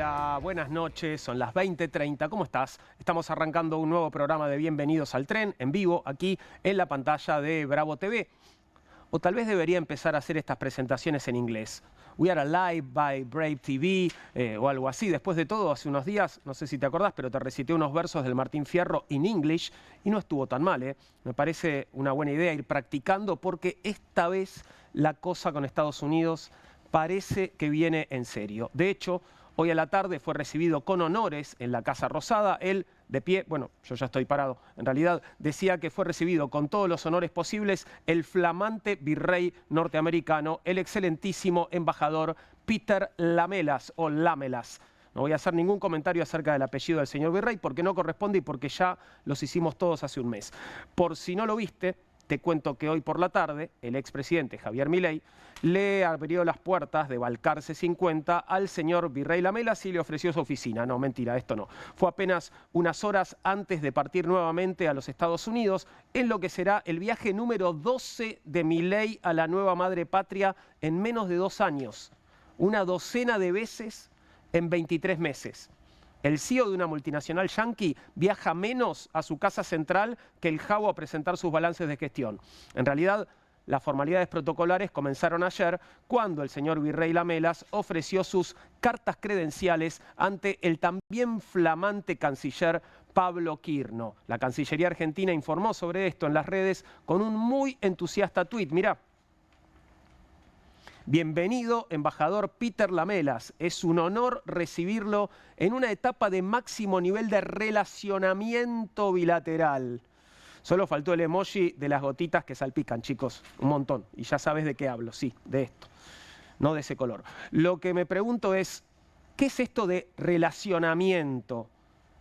Hola, buenas noches, son las 20:30, ¿cómo estás? Estamos arrancando un nuevo programa de Bienvenidos al Tren, en vivo, aquí en la pantalla de Bravo TV. O tal vez debería empezar a hacer estas presentaciones en inglés. We are alive by Brave TV o algo así. Después de todo, hace unos días, no sé si te acordás, pero te recité unos versos del Martín Fierro in English y no estuvo tan mal, ¿eh? Me parece una buena idea ir practicando porque esta vez la cosa con Estados Unidos parece que viene en serio. De hecho, hoy a la tarde fue recibido con honores en la Casa Rosada. Él, de pie, bueno, yo ya estoy parado, en realidad decía que fue recibido con todos los honores posibles el flamante virrey norteamericano, el excelentísimo embajador Peter Lamelas o Lamelas. No voy a hacer ningún comentario acerca del apellido del señor virrey porque no corresponde y porque ya los hicimos todos hace un mes. Por si no lo viste, te cuento que hoy por la tarde el expresidente Javier Milei le abrió las puertas de Balcarce 50 al señor virrey Lamelas y le ofreció su oficina. No, mentira, esto no. Fue apenas unas horas antes de partir nuevamente a los Estados Unidos en lo que será el viaje número 12 de Milei a la nueva madre patria en menos de 2 años. Una docena de veces en 23 meses. El CEO de una multinacional yanqui viaja menos a su casa central que el Jabo a presentar sus balances de gestión. En realidad, las formalidades protocolares comenzaron ayer cuando el señor virrey Lamelas ofreció sus cartas credenciales ante el también flamante canciller Pablo Quirno. La Cancillería Argentina informó sobre esto en las redes con un muy entusiasta tuit. Mirá. Bienvenido, embajador Peter Lamelas. Es un honor recibirlo en una etapa de máximo nivel de relacionamiento bilateral. Solo faltó el emoji de las gotitas que salpican, chicos. Un montón. Y ya sabes de qué hablo, sí, de esto. No de ese color. Lo que me pregunto es, ¿qué es esto de relacionamiento?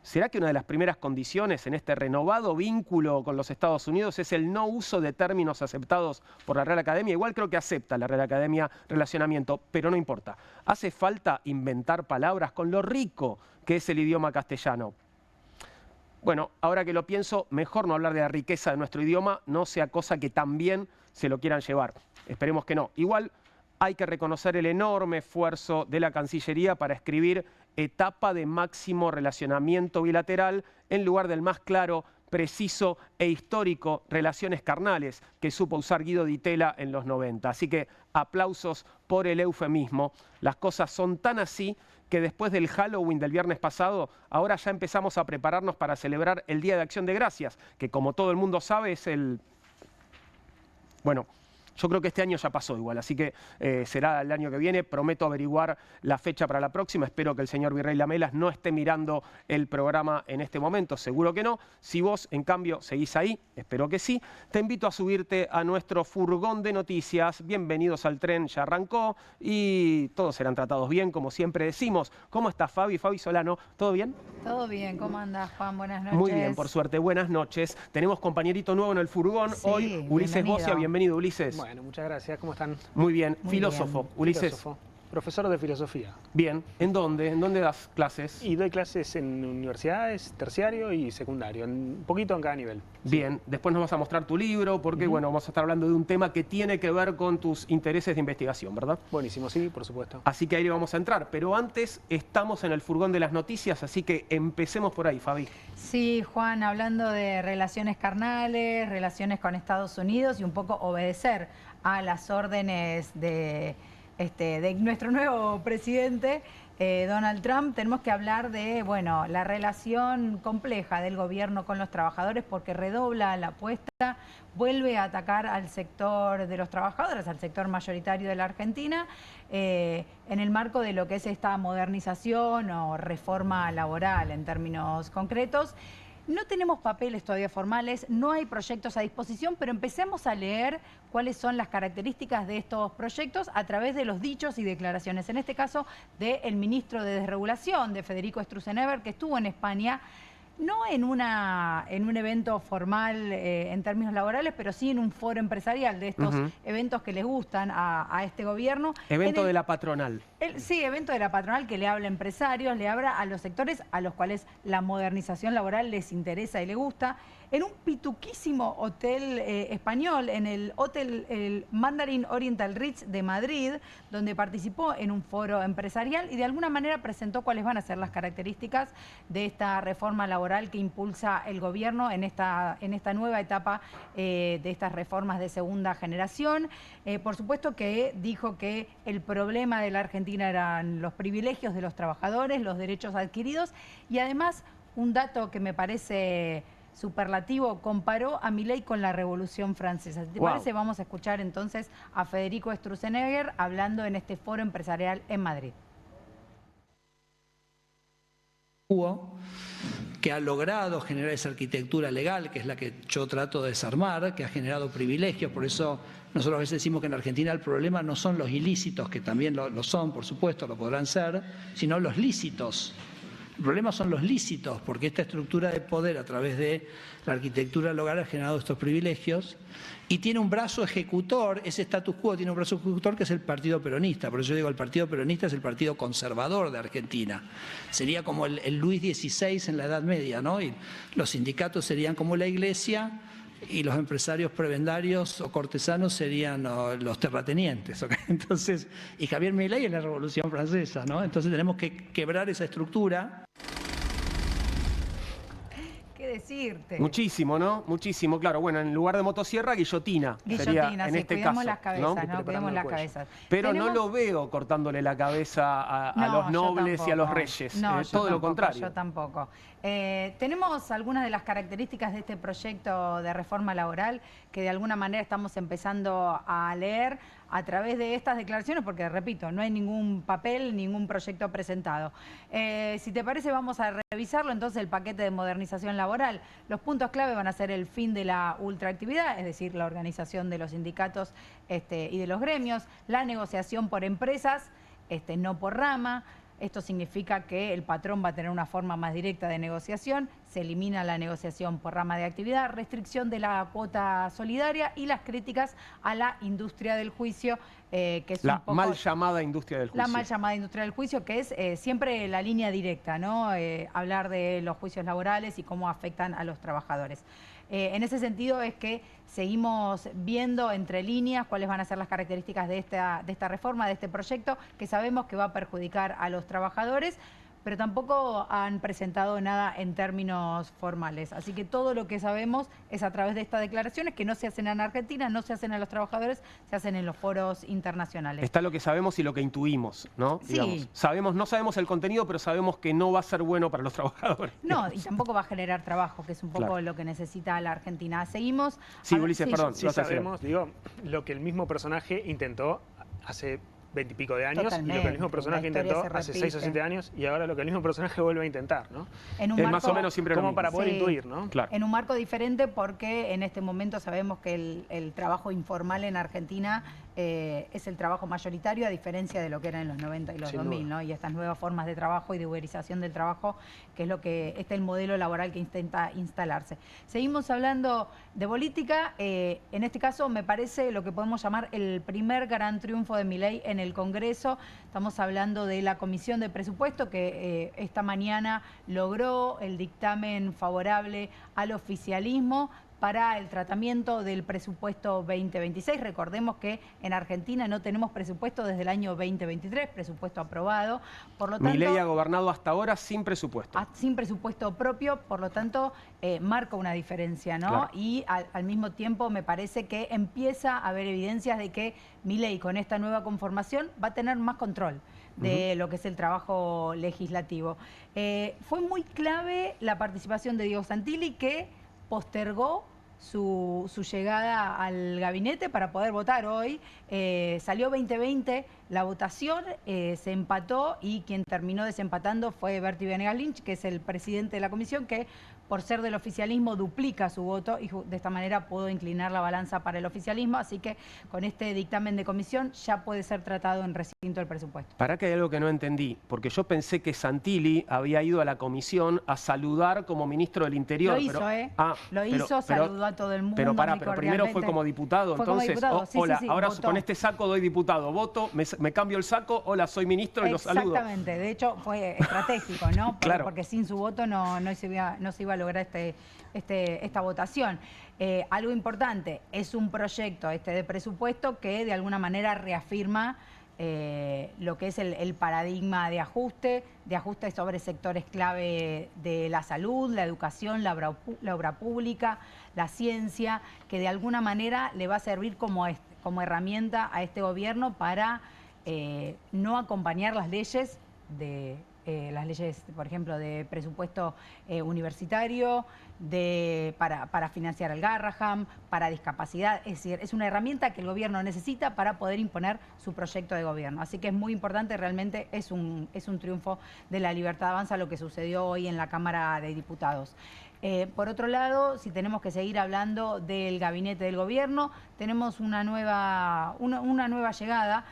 ¿Será que una de las primeras condiciones en este renovado vínculo con los Estados Unidos es el no uso de términos aceptados por la Real Academia? Igual creo que acepta la Real Academia relacionamiento, pero no importa. ¿Hace falta inventar palabras con lo rico que es el idioma castellano? Bueno, ahora que lo pienso, mejor no hablar de la riqueza de nuestro idioma, no sea cosa que también se lo quieran llevar. Esperemos que no. Igual hay que reconocer el enorme esfuerzo de la Cancillería para escribir etapa de máximo relacionamiento bilateral en lugar del más claro, preciso e histórico relaciones carnales que supo usar Guido Di Tella en los 90. Así que aplausos por el eufemismo. Las cosas son tan así que después del Halloween del viernes pasado, ahora ya empezamos a prepararnos para celebrar el Día de Acción de Gracias, que como todo el mundo sabe es el... Bueno, yo creo que este año ya pasó igual, así que será el año que viene. Prometo averiguar la fecha para la próxima. Espero que el señor virrey Lamelas no esté mirando el programa en este momento. Seguro que no. Si vos, en cambio, seguís ahí, espero que sí, te invito a subirte a nuestro furgón de noticias. Bienvenidos al tren, ya arrancó y todos serán tratados bien, como siempre decimos. ¿Cómo estás, Fabi? Fabi Solano, ¿todo bien? Todo bien, ¿cómo andás, Juan? Buenas noches. Muy bien, por suerte, buenas noches. Tenemos compañerito nuevo en el furgón hoy, Ulises Bocia. Bienvenido, Ulises. Bueno, muchas gracias. ¿Cómo están? Muy bien. Muy filósofo, bien. Ulises. Filósofo. Profesor de filosofía. Bien. ¿En dónde? ¿En dónde das clases? Y doy clases en universidades, terciario y secundario, un poquito en cada nivel. Bien. Después nos vas a mostrar tu libro porque, bueno, vamos a estar hablando de un tema que tiene que ver con tus intereses de investigación, ¿verdad? Buenísimo, sí, por supuesto. Así que ahí le vamos a entrar. Pero antes estamos en el furgón de las noticias, así que empecemos por ahí, Fabi. Sí, Juan, hablando de relaciones carnales, relaciones con Estados Unidos y un poco obedecer a las órdenes de nuestro nuevo presidente, Donald Trump, tenemos que hablar de, bueno, la relación compleja del gobierno con los trabajadores porque redobla la apuesta, vuelve a atacar al sector de los trabajadores, al sector mayoritario de la Argentina, en el marco de lo que es esta modernización o reforma laboral en términos concretos. No tenemos papeles todavía formales, no hay proyectos a disposición, pero empecemos a leer cuáles son las características de estos proyectos a través de los dichos y declaraciones. En este caso, del ministro de Desregulación, de Federico Stroessner, que estuvo en España, no en un evento formal en términos laborales, pero sí en un foro empresarial de estos eventos que les gustan a este gobierno. Evento de la patronal. Sí, evento de la patronal que le habla a empresarios, le habla a los sectores a los cuales la modernización laboral les interesa y les gusta. En un pituquísimo hotel español, en el Hotel el Mandarin Oriental Ritz de Madrid, donde participó en un foro empresarial y de alguna manera presentó cuáles van a ser las características de esta reforma laboral que impulsa el gobierno en esta nueva etapa de estas reformas de segunda generación. Por supuesto que dijo que el problema de la Argentina eran los privilegios de los trabajadores, los derechos adquiridos y además un dato que me parece superlativo, comparó a Milei con la Revolución Francesa. Si te parece, vamos a escuchar entonces a Federico Sturzenegger hablando en este foro empresarial en Madrid. Que ha logrado generar esa arquitectura legal, que es la que yo trato de desarmar, que ha generado privilegios. Por eso nosotros a veces decimos que en Argentina el problema no son los ilícitos, que también lo son, por supuesto, lo podrán ser, sino los lícitos. El problema son los lícitos, porque esta estructura de poder a través de la arquitectura legal ha generado estos privilegios y tiene un brazo ejecutor, ese status quo tiene un brazo ejecutor que es el Partido Peronista. Por eso yo digo, el Partido Peronista es el partido conservador de Argentina. Sería como el Luis XVI en la Edad Media, ¿no? Y los sindicatos serían como la Iglesia y los empresarios prebendarios o cortesanos serían los terratenientes. ¿Okay? Entonces, y Javier Milei es la Revolución Francesa, ¿no? Entonces tenemos que quebrar esa estructura. ¿Qué decirte? Muchísimo, ¿no? Muchísimo, claro. Bueno, en lugar de motosierra, guillotina. Guillotina, sería en sí, este cuidamos caso, las cabezas, ¿no? Cuidamos las cabezas. Pero no lo veo cortándole la cabeza a los nobles y a los reyes. No, todo lo contrario. Yo tampoco. Tenemos algunas de las características de este proyecto de reforma laboral que de alguna manera estamos empezando a leer a través de estas declaraciones, porque repito, no hay ningún papel, ningún proyecto presentado. Si te parece, vamos a revisarlo. Entonces, el paquete de modernización laboral. Los puntos clave van a ser el fin de la ultraactividad, es decir, la organización de los sindicatos y de los gremios, la negociación por empresas, no por rama. Esto significa que el patrón va a tener una forma más directa de negociación, se elimina la negociación por rama de actividad, restricción de la cuota solidaria y las críticas a la industria del juicio, que es la un poco, mal llamada industria del juicio. La mal llamada industria del juicio, que es siempre la línea directa, ¿no? Hablar de los juicios laborales y cómo afectan a los trabajadores. En ese sentido es que seguimos viendo entre líneas cuáles van a ser las características de esta reforma, de este proyecto, que sabemos que va a perjudicar a los trabajadores, pero tampoco han presentado nada en términos formales. Así que todo lo que sabemos es a través de estas declaraciones que no se hacen en Argentina, no se hacen a los trabajadores, se hacen en los foros internacionales. Está lo que sabemos y lo que intuimos, ¿no? Sí. Digamos, no sabemos el contenido, pero sabemos que no va a ser bueno para los trabajadores. No, y tampoco va a generar trabajo, que es un poco lo que necesita la Argentina. Seguimos. Sí, Ulises, perdón. Sí, sabemos, digo, lo que el mismo personaje intentó hace 20 y pico de años. Totalmente. Y lo que el mismo personaje intentó hace 6 o 7 años y ahora lo que el mismo personaje vuelve a intentar, ¿no? En un marco, más o menos siempre como lo mismo. para poder intuir, ¿no? Claro. En un marco diferente porque en este momento sabemos que el trabajo informal en Argentina es el trabajo mayoritario, a diferencia de lo que era en los 90 y los 2000, ¿no? Y estas nuevas formas de trabajo y de uberización del trabajo, que es lo que el modelo laboral que intenta instalarse. Seguimos hablando de política. En este caso me parece lo que podemos llamar el primer gran triunfo de Milei en el Congreso. Estamos hablando de la Comisión de Presupuesto que esta mañana logró el dictamen favorable al oficialismo para el tratamiento del presupuesto 2026. Recordemos que en Argentina no tenemos presupuesto desde el año 2023, presupuesto aprobado. Por lo tanto, Milei ha gobernado hasta ahora sin presupuesto. Sin presupuesto propio, por lo tanto, marca una diferencia, ¿no? Claro. Y al mismo tiempo me parece que empieza a haber evidencias de que Milei con esta nueva conformación va a tener más control de lo que es el trabajo legislativo. Fue muy clave la participación de Diego Santilli, que postergó su llegada al gabinete para poder votar hoy. Salió 2020 la votación, se empató y quien terminó desempatando fue Berti Venegas Lynch, que es el presidente de la comisión, que por ser del oficialismo duplica su voto y de esta manera pudo inclinar la balanza para el oficialismo. Así que con este dictamen de comisión ya puede ser tratado en recinto del presupuesto. Para que hay algo que no entendí, porque yo pensé que Santilli había ido a la comisión a saludar como ministro del Interior. Lo hizo, saludó a todo el mundo. Pero primero fue como diputado, entonces, como diputado. Sí, hola, sí, ahora votó. con este saco doy diputado, voto, me cambio el saco, hola, soy ministro y los saludo. Exactamente, de hecho fue estratégico, ¿no? Claro. Porque sin su voto no se iba a lograr esta votación. Algo importante, es un proyecto de presupuesto que de alguna manera reafirma lo que es el paradigma de ajuste sobre sectores clave de la salud, la educación, la obra pública, la ciencia, que de alguna manera le va a servir como herramienta a este gobierno para no acompañar las leyes por ejemplo, de presupuesto universitario, para financiar el Garrahan, para discapacidad. Es decir, es una herramienta que el gobierno necesita para poder imponer su proyecto de gobierno. Así que es muy importante, realmente es un triunfo de la Libertad Avanza lo que sucedió hoy en la Cámara de Diputados. Por otro lado, si tenemos que seguir hablando del gabinete del gobierno, tenemos una nueva llegada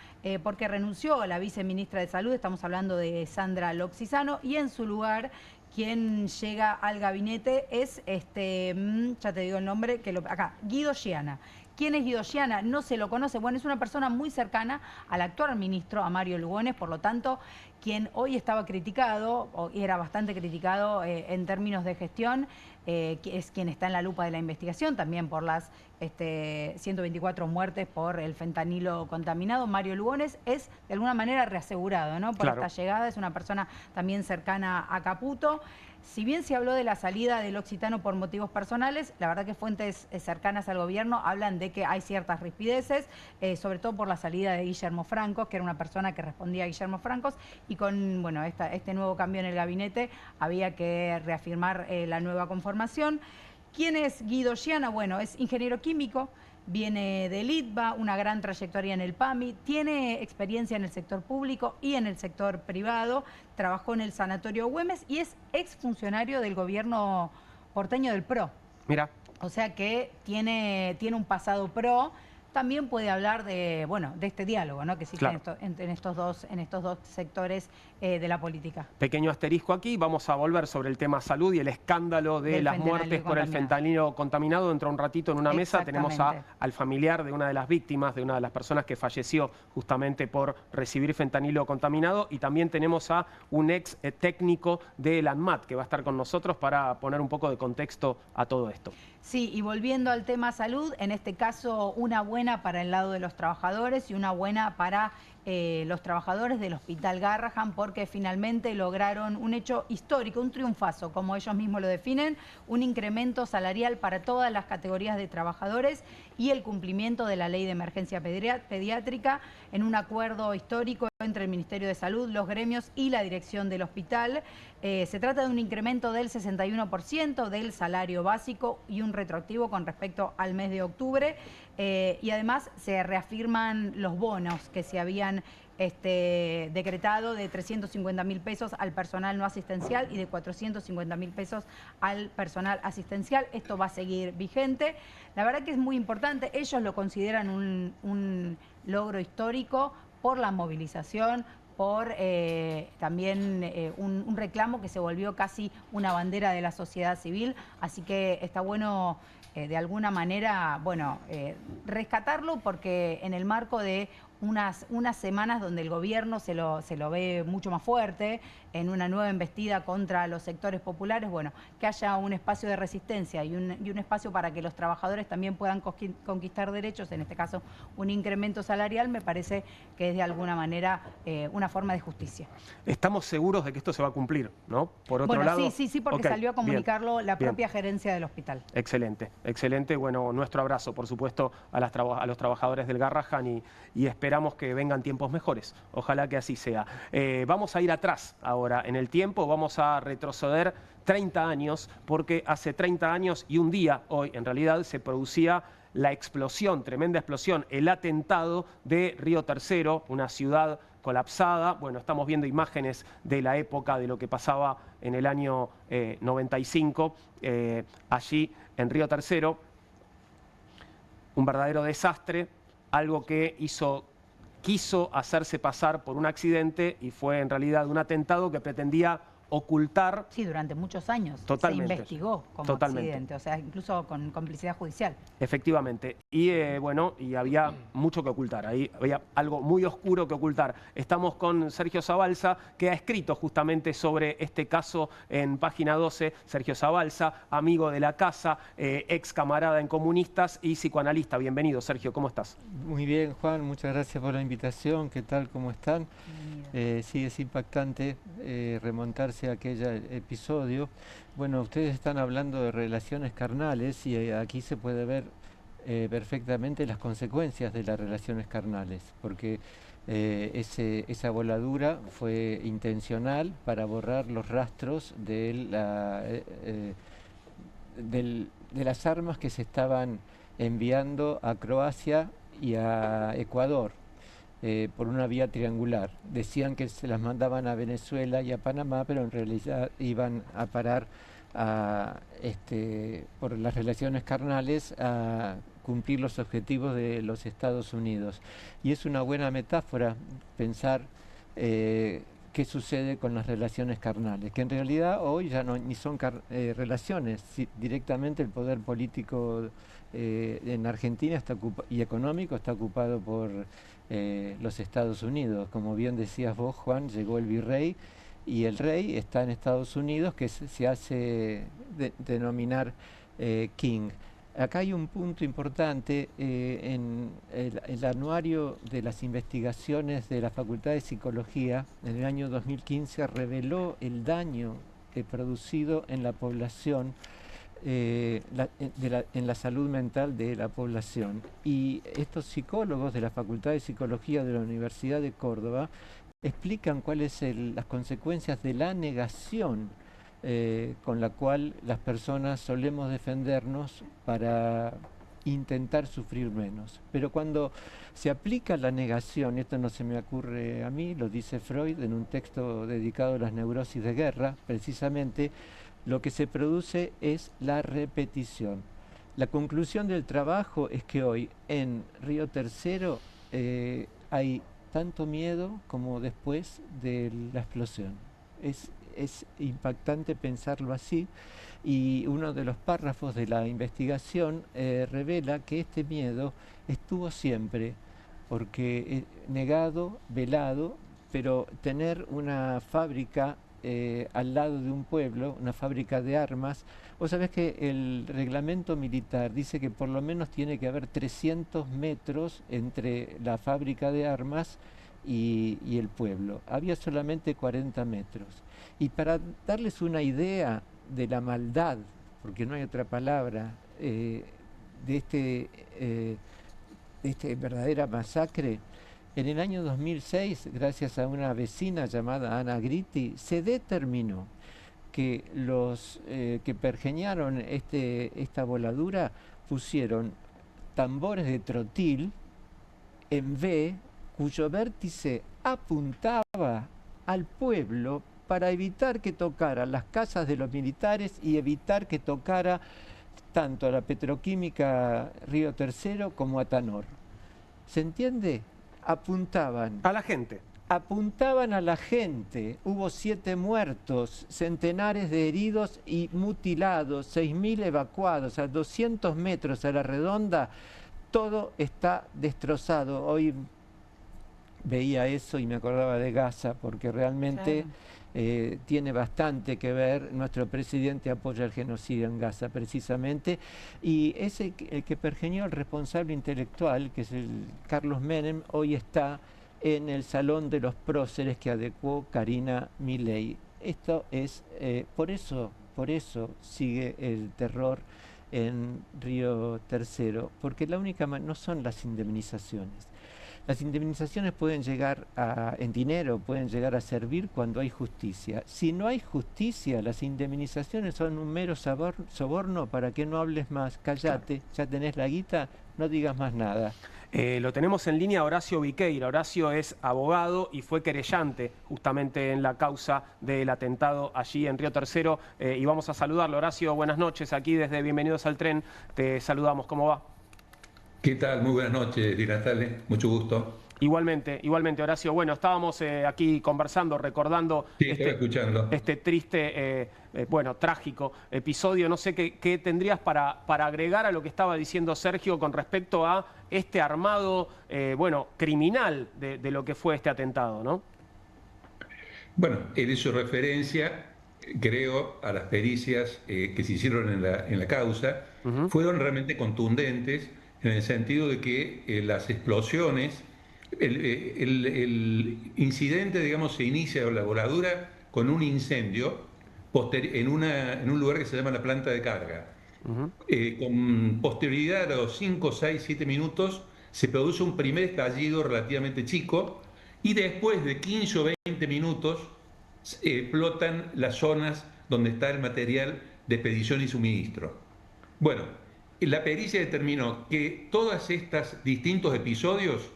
porque renunció la viceministra de Salud, estamos hablando de Sandra Loxisano, y en su lugar quien llega al gabinete es, ya te digo el nombre, acá, Guido Giana. ¿Quién es Guido Giana? No se lo conoce. Bueno, es una persona muy cercana al actual ministro, a Mario Lugones, por lo tanto, quien hoy estaba criticado, o era bastante criticado en términos de gestión, es quien está en la lupa de la investigación, también por las 124 muertes por el fentanilo contaminado. Mario Lugones es de alguna manera reasegurado, ¿no? Por Claro. esta llegada, es una persona también cercana a Caputo. Si bien se habló de la salida del Occitano por motivos personales, la verdad que fuentes cercanas al gobierno hablan de que hay ciertas rispideces, sobre todo por la salida de Guillermo Francos, que era una persona que respondía a Guillermo Francos, y con este nuevo cambio en el gabinete había que reafirmar la nueva conformación. ¿Quién es Guido Giana? Bueno, es ingeniero químico, viene del ITBA, una gran trayectoria en el PAMI, tiene experiencia en el sector público y en el sector privado, trabajó en el Sanatorio Güemes y es exfuncionario del gobierno porteño del PRO. Mira. O sea que tiene un pasado PRO. También puede hablar de este diálogo, ¿no? Que existe, claro, en estos dos sectores de la política. Pequeño asterisco aquí, vamos a volver sobre el tema salud y el escándalo de las muertes por el fentanilo contaminado. Dentro de un ratito en una mesa tenemos al familiar de una de las víctimas, de una de las personas que falleció justamente por recibir fentanilo contaminado, y también tenemos a un ex técnico del ANMAT que va a estar con nosotros para poner un poco de contexto a todo esto. Sí, y volviendo al tema salud, en este caso una buena para el lado de los trabajadores y una buena para los trabajadores del Hospital Garrahan, porque finalmente lograron un hecho histórico, un triunfazo, como ellos mismos lo definen, un incremento salarial para todas las categorías de trabajadores y el cumplimiento de la Ley de Emergencia Pediátrica en un acuerdo histórico entre el Ministerio de Salud, los gremios y la dirección del hospital. Se trata de un incremento del 61% del salario básico y un retroactivo con respecto al mes de octubre. Y además se reafirman los bonos que se habían decretado de 350.000 pesos al personal no asistencial y de 450.000 pesos al personal asistencial. Esto va a seguir vigente. La verdad que es muy importante. Ellos lo consideran un logro histórico por la movilización, por también un reclamo que se volvió casi una bandera de la sociedad civil. Así que está bueno de alguna manera, rescatarlo, porque en el marco de unas semanas donde el gobierno se lo ve mucho más fuerte, en una nueva embestida contra los sectores populares, que haya un espacio de resistencia y un espacio para que los trabajadores también puedan conquistar derechos, en este caso un incremento salarial, me parece que es de alguna manera una forma de justicia. Estamos seguros de que esto se va a cumplir, ¿no? Por otro lado... Sí, porque salió a comunicarlo la propia gerencia del hospital. Excelente, excelente. Bueno, nuestro abrazo, por supuesto, a los trabajadores del Garrahan y esperamos que vengan tiempos mejores. Ojalá que así sea. Vamos a ir atrás ahora en el tiempo, vamos a retroceder 30 años, porque hace 30 años y un día, hoy en realidad, se producía la explosión, tremenda explosión, el atentado de Río Tercero, una ciudad colapsada. Bueno, estamos viendo imágenes de la época, de lo que pasaba en el año 95, allí en Río Tercero. Un verdadero desastre, algo que quiso hacerse pasar por un accidente y fue en realidad un atentado que pretendía ocultar. Sí, durante muchos años Totalmente. se investigó como Totalmente. accidente, o sea, incluso con complicidad judicial. Efectivamente. Y bueno, y había mucho que ocultar. Ahí había algo muy oscuro que ocultar. Estamos con Sergio Zabalza, que ha escrito justamente sobre este caso en Página 12. Sergio Zabalza, amigo de la casa, ex camarada en Comunistas y psicoanalista. Bienvenido, Sergio. ¿Cómo estás? Muy bien, Juan. Muchas gracias por la invitación. ¿Qué tal? ¿Cómo están? Sí, es impactante remontarse a aquel episodio. Bueno, ustedes están hablando de relaciones carnales y aquí se puede ver perfectamente las consecuencias de las relaciones carnales, porque esa voladura fue intencional para borrar los rastros de las armas que se estaban enviando a Croacia y a Ecuador. Por una vía triangular. Decían que se las mandaban a Venezuela y a Panamá, pero en realidad iban a parar por las relaciones carnales a cumplir los objetivos de los Estados Unidos. Y es una buena metáfora pensar qué sucede con las relaciones carnales, que en realidad hoy ya no ni son relaciones, directamente el poder político en Argentina y económico está ocupado por los Estados Unidos. Como bien decías vos, Juan, llegó el virrey y el rey está en Estados Unidos, que se hace denominar King. Acá hay un punto importante, en el anuario de las investigaciones de la Facultad de Psicología en el año 2015 reveló el daño producido en la población, en la salud mental de la población. Y estos psicólogos de la Facultad de Psicología de la Universidad de Córdoba explican cuáles son las consecuencias de la negación con la cual las personas solemos defendernos para intentar sufrir menos. Pero cuando se aplica la negación, esto no se me ocurre a mí, lo dice Freud en un texto dedicado a las neurosis de guerra, precisamente, lo que se produce es la repetición. La conclusión del trabajo es que hoy en Río Tercero hay tanto miedo como después de la explosión. Es impactante pensarlo así, y uno de los párrafos de la investigación revela que este miedo estuvo siempre, porque negado, velado, pero tener una fábrica al lado de un pueblo, una fábrica de armas. Vos sabés que el reglamento militar dice que por lo menos tiene que haber 300 metros entre la fábrica de armas y el pueblo. Había solamente 40 metros. Y para darles una idea de la maldad, porque no hay otra palabra, de este verdadera masacre, en el año 2006, gracias a una vecina llamada Ana Gritti, se determinó que los que pergeñaron esta voladura pusieron tambores de trotil en V, cuyo vértice apuntaba al pueblo para evitar que tocara las casas de los militares y evitar que tocara tanto a la petroquímica Río Tercero como a Tanor. ¿Se entiende? Apuntaban a la gente. Apuntaban a la gente. Hubo 7 muertos, centenares de heridos y mutilados, 6.000 evacuados, a 200 metros a la redonda. Todo está destrozado. Hoy veía eso y me acordaba de Gaza, porque realmente tiene bastante que ver. Nuestro presidente apoya el genocidio en Gaza, precisamente, y el que pergeñó el responsable intelectual, que es el Carlos Menem, hoy está en el Salón de los Próceres que adecuó Karina Milei. Esto es, por eso sigue el terror en Río Tercero, porque la única no son las indemnizaciones. Las indemnizaciones pueden llegar en dinero, pueden llegar a servir cuando hay justicia. Si no hay justicia, las indemnizaciones son un mero soborno para que no hables más. Cállate, ya tenés la guita, no digas más nada. Lo tenemos en línea Horacio Viqueira. Horacio es abogado y fue querellante justamente en la causa del atentado allí en Río Tercero. Y vamos a saludarlo. Horacio, buenas noches. Aquí desde Bienvenidos al Tren te saludamos. ¿Cómo va? ¿Qué tal? Muy buenas noches, Di Natale. Mucho gusto. Igualmente, igualmente, Horacio. Bueno, estábamos aquí conversando, recordando Sí, estaba escuchando. este triste, bueno, trágico episodio. No sé qué tendrías para agregar a lo que estaba diciendo Sergio con respecto a este armado, bueno, criminal de lo que fue este atentado, ¿no? Bueno, él hizo referencia, creo, a las pericias que se hicieron en la causa. Fueron realmente contundentes en el sentido de que las explosiones, el incidente, digamos, se inicia o la voladura con un incendio en un lugar que se llama la planta de carga. Con posterioridad a los 5, 6, 7 minutos se produce un primer estallido relativamente chico y después de 15 o 20 minutos explotan las zonas donde está el material de expedición y suministro. Bueno, la pericia determinó que todos estos distintos episodios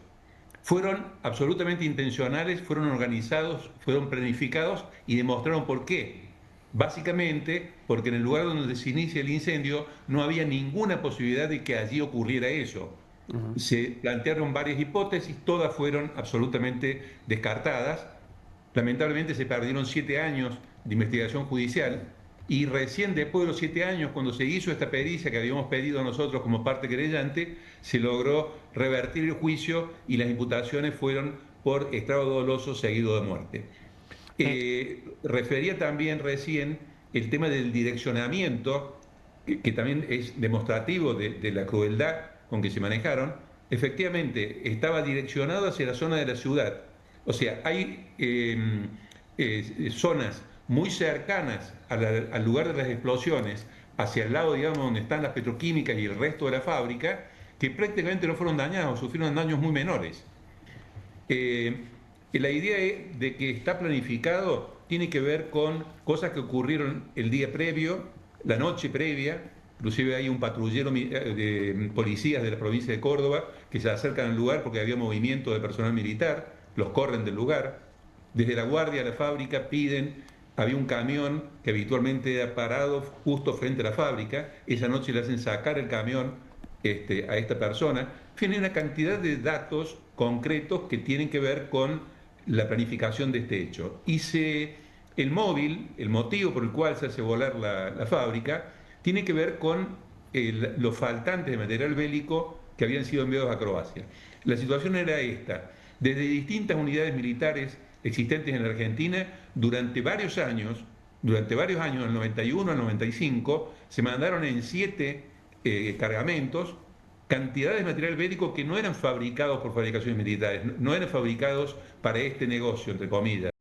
fueron absolutamente intencionales, fueron organizados, fueron planificados y demostraron por qué. Básicamente porque en el lugar donde se inicia el incendio no había ninguna posibilidad de que allí ocurriera eso. Se plantearon varias hipótesis, todas fueron absolutamente descartadas. Lamentablemente se perdieron 7 años de investigación judicial y recién después de los 7 años, cuando se hizo esta pericia que habíamos pedido nosotros como parte querellante, se logró revertir el juicio y las imputaciones fueron por estrado doloso seguido de muerte. Refería también recién el tema del direccionamiento, que también es demostrativo de la crueldad con que se manejaron. Efectivamente, estaba direccionado hacia la zona de la ciudad. O sea, hay zonas muy cercanas al lugar de las explosiones, hacia el lado, digamos, donde están las petroquímicas y el resto de la fábrica, que prácticamente no fueron dañados, sufrieron daños muy menores. La idea de que está planificado tiene que ver con cosas que ocurrieron el día previo, la noche previa. Inclusive hay un patrullero de policías de la provincia de Córdoba que se acercan al lugar porque había movimiento de personal militar, los corren del lugar. Desde la guardia de la fábrica había un camión que habitualmente era parado justo frente a la fábrica. Esa noche le hacen sacar el camión a esta persona. En fin, hay una cantidad de datos concretos que tienen que ver con la planificación de este hecho. El motivo por el cual se hace volar la fábrica, tiene que ver con los faltantes de material bélico que habían sido enviados a Croacia. La situación era esta: desde distintas unidades militares existentes en la Argentina, durante varios años, del 91 al 95, se mandaron en 7 cargamentos cantidades de material bélico que no eran fabricados por fabricaciones militares, no eran fabricados para este negocio, entre comillas,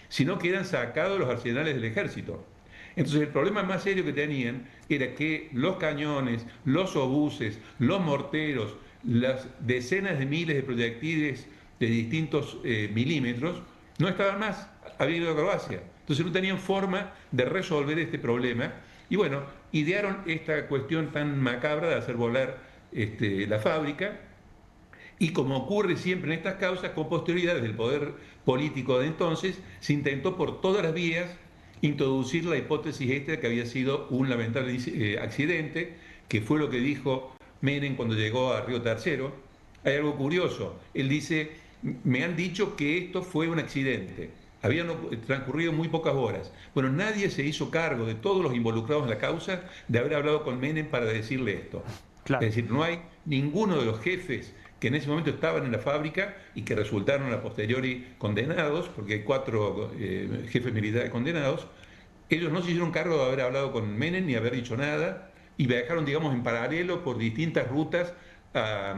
sino que eran sacados de los arsenales del ejército. Entonces el problema más serio que tenían era que los cañones, los obuses, los morteros, las decenas de miles de proyectiles de distintos milímetros no estaban más, habían ido a Croacia. Entonces no tenían forma de resolver este problema y bueno, idearon esta cuestión tan macabra de hacer volar la fábrica. Y como ocurre siempre en estas causas, con posterioridad desde el poder político de entonces, se intentó por todas las vías introducir la hipótesis esta que había sido un lamentable accidente, que fue lo que dijo Menem cuando llegó a Río Tercero. Hay algo curioso, él dice: me han dicho que esto fue un accidente, habían transcurrido muy pocas horas. Bueno, nadie se hizo cargo de todos los involucrados en la causa de haber hablado con Menem para decirle esto. Claro. Es decir, no hay ninguno de los jefes que en ese momento estaban en la fábrica y que resultaron a posteriori condenados, porque hay 4 jefes militares condenados. Ellos no se hicieron cargo de haber hablado con Menem ni haber dicho nada y viajaron, digamos, en paralelo por distintas rutas a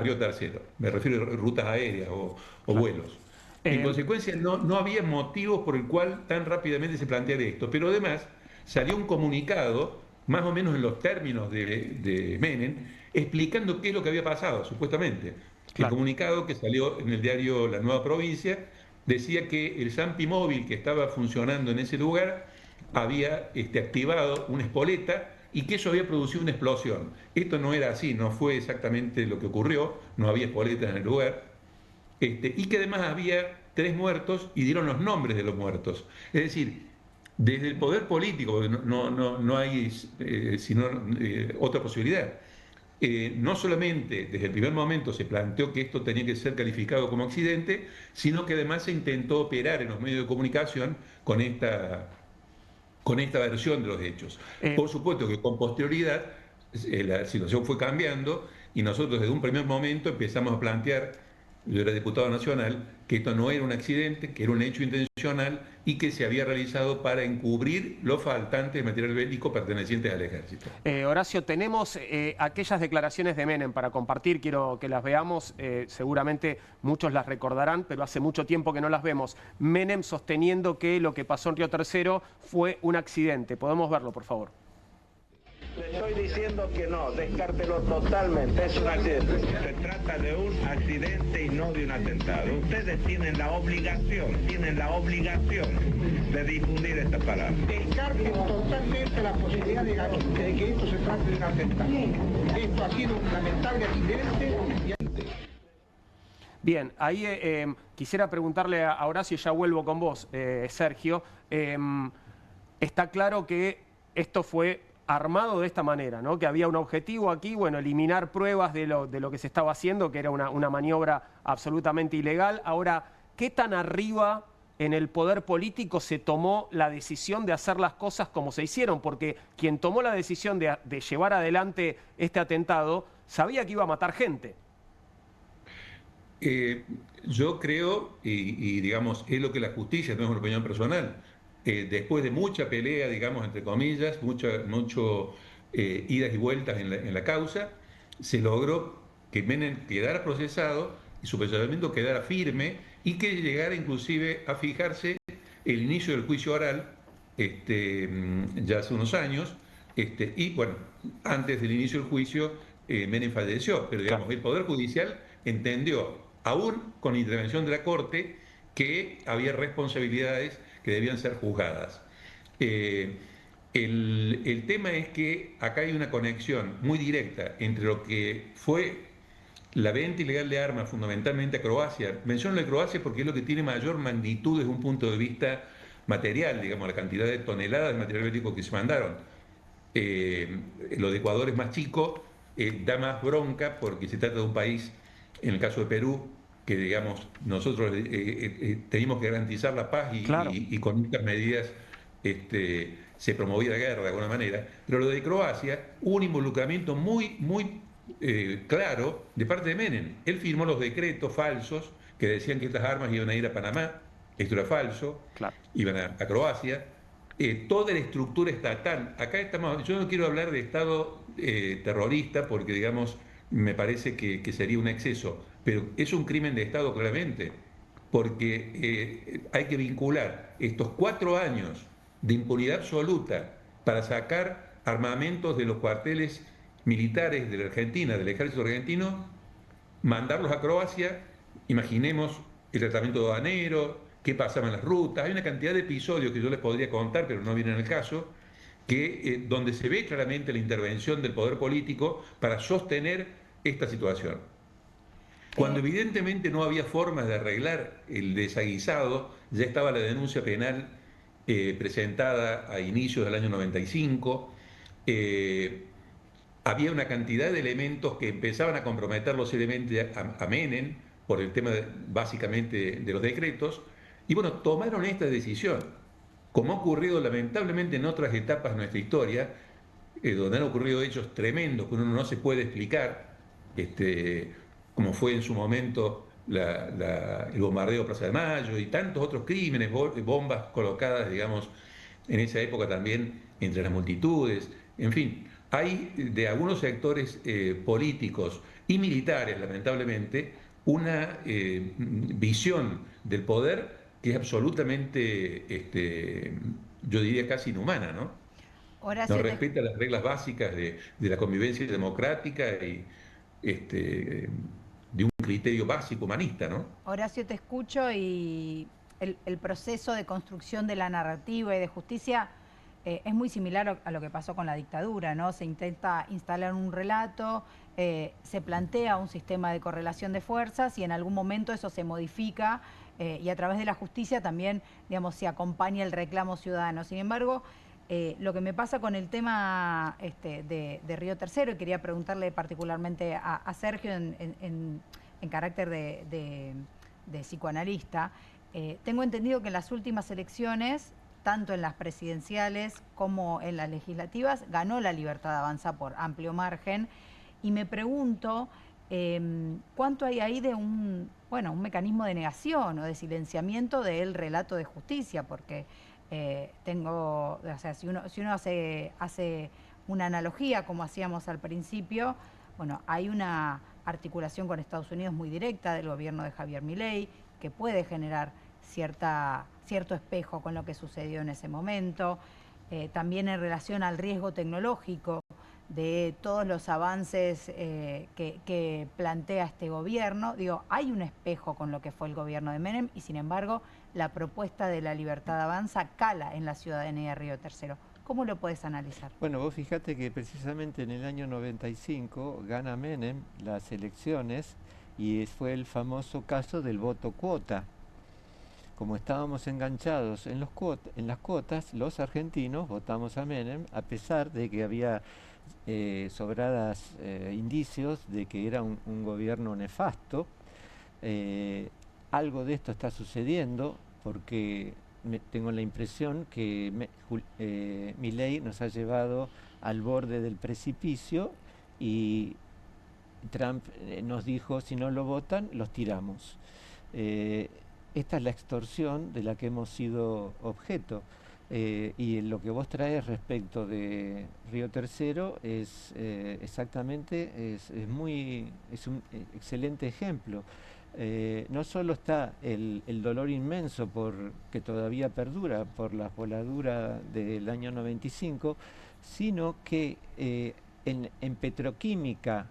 Río Tercero. Me refiero a rutas aéreas o vuelos. En consecuencia, no había motivos por el cual tan rápidamente se planteara esto. Pero además salió un comunicado, más o menos en los términos de Menem, explicando qué es lo que había pasado, supuestamente. Claro. El comunicado que salió en el diario La Nueva Provincia decía que el Zampi móvil que estaba funcionando en ese lugar había activado una espoleta y que eso había producido una explosión. Esto no era así, no fue exactamente lo que ocurrió, no había espoleta en el lugar, y que además había 3 muertos y dieron los nombres de los muertos. Es decir, desde el poder político, no hay sino otra posibilidad, no solamente desde el primer momento se planteó que esto tenía que ser calificado como accidente, sino que además se intentó operar en los medios de comunicación con esta versión de los hechos. Por supuesto que con posterioridad la situación fue cambiando y nosotros desde un primer momento empezamos a plantear, yo era diputado nacional, que esto no era un accidente, que era un hecho intencional y que se había realizado para encubrir los faltantes de material bélico pertenecientes al ejército. Horacio, tenemos aquellas declaraciones de Menem para compartir, quiero que las veamos, seguramente muchos las recordarán, pero hace mucho tiempo que no las vemos. Menem sosteniendo que lo que pasó en Río Tercero fue un accidente. ¿Podemos verlo, por favor? Le estoy diciendo que no, descártelo totalmente, es un accidente. Se trata de un accidente y no de un atentado. Ustedes tienen la obligación de difundir esta palabra. Descarte totalmente la posibilidad de que esto se trate de un atentado. Esto ha sido un lamentable accidente. Bien, ahí quisiera preguntarle a Horacio, y ya vuelvo con vos, Sergio. Está claro que esto fue armado de esta manera, ¿no? Que había un objetivo aquí, bueno, eliminar pruebas de lo que se estaba haciendo, que era una maniobra absolutamente ilegal. Ahora, ¿qué tan arriba en el poder político se tomó la decisión de hacer las cosas como se hicieron? Porque quien tomó la decisión de llevar adelante este atentado sabía que iba a matar gente. Yo creo, y digamos, es lo que la justicia, no es una opinión personal, después de mucha pelea, digamos, entre comillas, mucho idas y vueltas en la causa, se logró que Menem quedara procesado y su procesamiento quedara firme y que llegara inclusive a fijarse el inicio del juicio oral ya hace unos años, y bueno, antes del inicio del juicio Menem falleció, pero digamos, el Poder Judicial entendió, aún con intervención de la Corte, que había responsabilidades que debían ser juzgadas. El tema es que acá hay una conexión muy directa entre lo que fue la venta ilegal de armas fundamentalmente a Croacia. Menciono la Croacia porque es lo que tiene mayor magnitud desde un punto de vista material, digamos, la cantidad de toneladas de material bélico que se mandaron. Lo de Ecuador es más chico, da más bronca porque se trata de un país, en el caso de Perú, que digamos nosotros teníamos que garantizar la paz y con estas medidas se promovía la guerra de alguna manera. Pero lo de Croacia, hubo un involucramiento muy claro de parte de Menem. Él firmó los decretos falsos que decían que estas armas iban a ir a Panamá, esto era falso, iban a Croacia. Toda la estructura estatal, acá estamos, yo no quiero hablar de Estado terrorista porque digamos me parece que sería un exceso, pero es un crimen de Estado claramente, porque hay que vincular estos 4 años de impunidad absoluta para sacar armamentos de los cuarteles militares de la Argentina, del ejército argentino, mandarlos a Croacia, imaginemos el tratamiento aduanero, qué pasaba en las rutas, hay una cantidad de episodios que yo les podría contar, pero no vienen al caso, que, donde se ve claramente la intervención del poder político para sostener esta situación. Cuando evidentemente no había formas de arreglar el desaguisado, ya estaba la denuncia penal presentada a inicios del año 95, había una cantidad de elementos que empezaban a comprometerlo seriamente a Menem por el tema básicamente de los decretos, y bueno, tomaron esta decisión, como ha ocurrido lamentablemente en otras etapas de nuestra historia, donde han ocurrido hechos tremendos que uno no se puede explicar, como fue en su momento el bombardeo de Plaza de Mayo y tantos otros crímenes, bombas colocadas, digamos, en esa época también entre las multitudes, en fin, hay de algunos sectores políticos y militares, lamentablemente, una visión del poder que es absolutamente, yo diría casi inhumana, ¿no? Horacio, no respeta las reglas básicas de la convivencia democrática y de un criterio básico humanista, ¿no? Horacio, te escucho y el proceso de construcción de la narrativa y de justicia es muy similar a lo que pasó con la dictadura, ¿no? Se intenta instalar un relato, se plantea un sistema de correlación de fuerzas y en algún momento eso se modifica y a través de la justicia también, digamos, se acompaña el reclamo ciudadano. Sin embargo, Lo que me pasa con el tema de Río Tercero, y quería preguntarle particularmente a Sergio en carácter de psicoanalista, tengo entendido que en las últimas elecciones, tanto en las presidenciales como en las legislativas, ganó la Libertad Avanza por amplio margen, y me pregunto cuánto hay ahí de un mecanismo de negación o de silenciamiento del relato de justicia, porque si uno hace una analogía como hacíamos al principio, bueno, hay una articulación con Estados Unidos muy directa del gobierno de Javier Milei, que puede generar cierto espejo con lo que sucedió en ese momento. También en relación al riesgo tecnológico de todos los avances que plantea este gobierno. Digo, hay un espejo con lo que fue el gobierno de Menem y sin embargo la propuesta de la Libertad Avanza cala en la ciudadanía de Río Tercero. ¿Cómo lo puedes analizar? Bueno, vos fíjate que precisamente en el año 95 gana Menem las elecciones y fue el famoso caso del voto cuota. Como estábamos enganchados en las cuotas, los argentinos votamos a Menem a pesar de que había sobradas indicios de que era un gobierno nefasto. Algo de esto está sucediendo porque tengo la impresión que Milei nos ha llevado al borde del precipicio y Trump nos dijo, si no lo votan, los tiramos. Esta es la extorsión de la que hemos sido objeto. Y lo que vos traes respecto de Río Tercero es exactamente, es un excelente ejemplo. No solo está el dolor inmenso que todavía perdura por la voladura del año 95, sino que en Petroquímica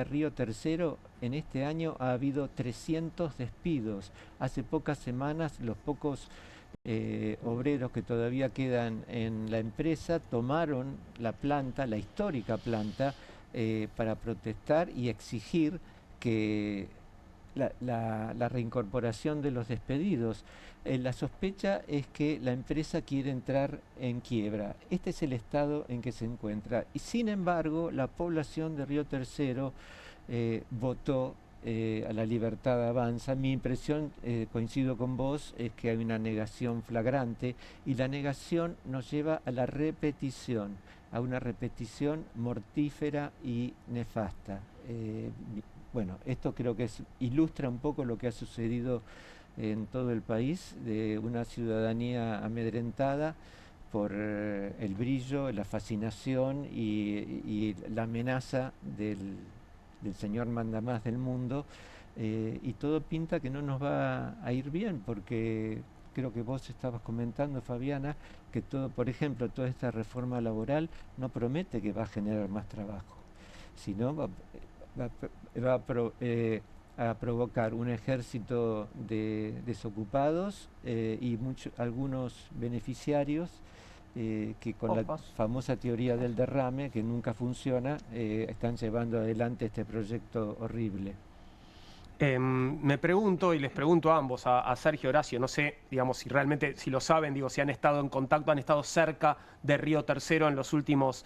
Río Tercero en este año ha habido 300 despidos. Hace pocas semanas los pocos obreros que todavía quedan en la empresa tomaron la planta, la histórica planta, para protestar y exigir que la reincorporación de los despedidos. La sospecha es que la empresa quiere entrar en quiebra. Este es el estado en que se encuentra. Y sin embargo, la población de Río Tercero votó a la Libertad Avanza. Mi impresión, coincido con vos, es que hay una negación flagrante y la negación nos lleva a la repetición, a una repetición mortífera y nefasta. Bueno, esto creo que ilustra un poco lo que ha sucedido en todo el país, de una ciudadanía amedrentada por el brillo, la fascinación y la amenaza del señor mandamás del mundo, y todo pinta que no nos va a ir bien, porque creo que vos estabas comentando, Fabiana, que por ejemplo, toda esta reforma laboral no promete que va a generar más trabajo, sino va a provocar un ejército de desocupados y algunos beneficiarios que con la famosa teoría del derrame, que nunca funciona, están llevando adelante este proyecto horrible. Me pregunto, y les pregunto a ambos, a Sergio, Horacio, no sé, digamos, si realmente, si lo saben, digo, si han estado en contacto, han estado cerca de Río Tercero en los últimos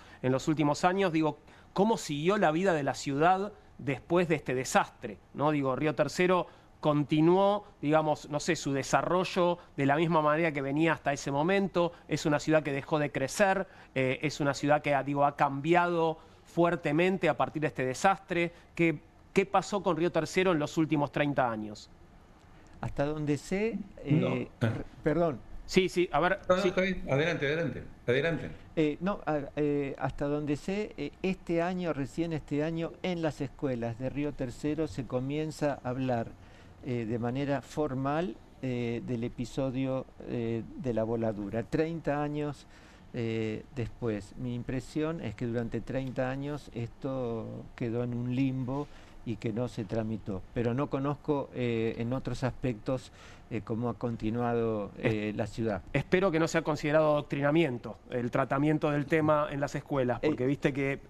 años, digo, ¿cómo siguió la vida de la ciudad después de este desastre? ¿No? Digo, Río Tercero continuó, digamos, no sé, su desarrollo de la misma manera que venía hasta ese momento. Es una ciudad que dejó de crecer, es una ciudad que, digo, ha cambiado fuertemente a partir de este desastre. ¿Qué pasó con Río Tercero en los últimos 30 años? Hasta donde sé... Perdón. Sí, a ver... No, está bien. Adelante. Hasta donde sé, recién este año, en las escuelas de Río Tercero se comienza a hablar de manera formal del episodio de la voladura. 30 años después. Mi impresión es que durante 30 años esto quedó en un limbo y que no se tramitó. Pero no conozco en otros aspectos cómo ha continuado la ciudad. Espero que no sea considerado adoctrinamiento el tratamiento del tema en las escuelas, porque viste que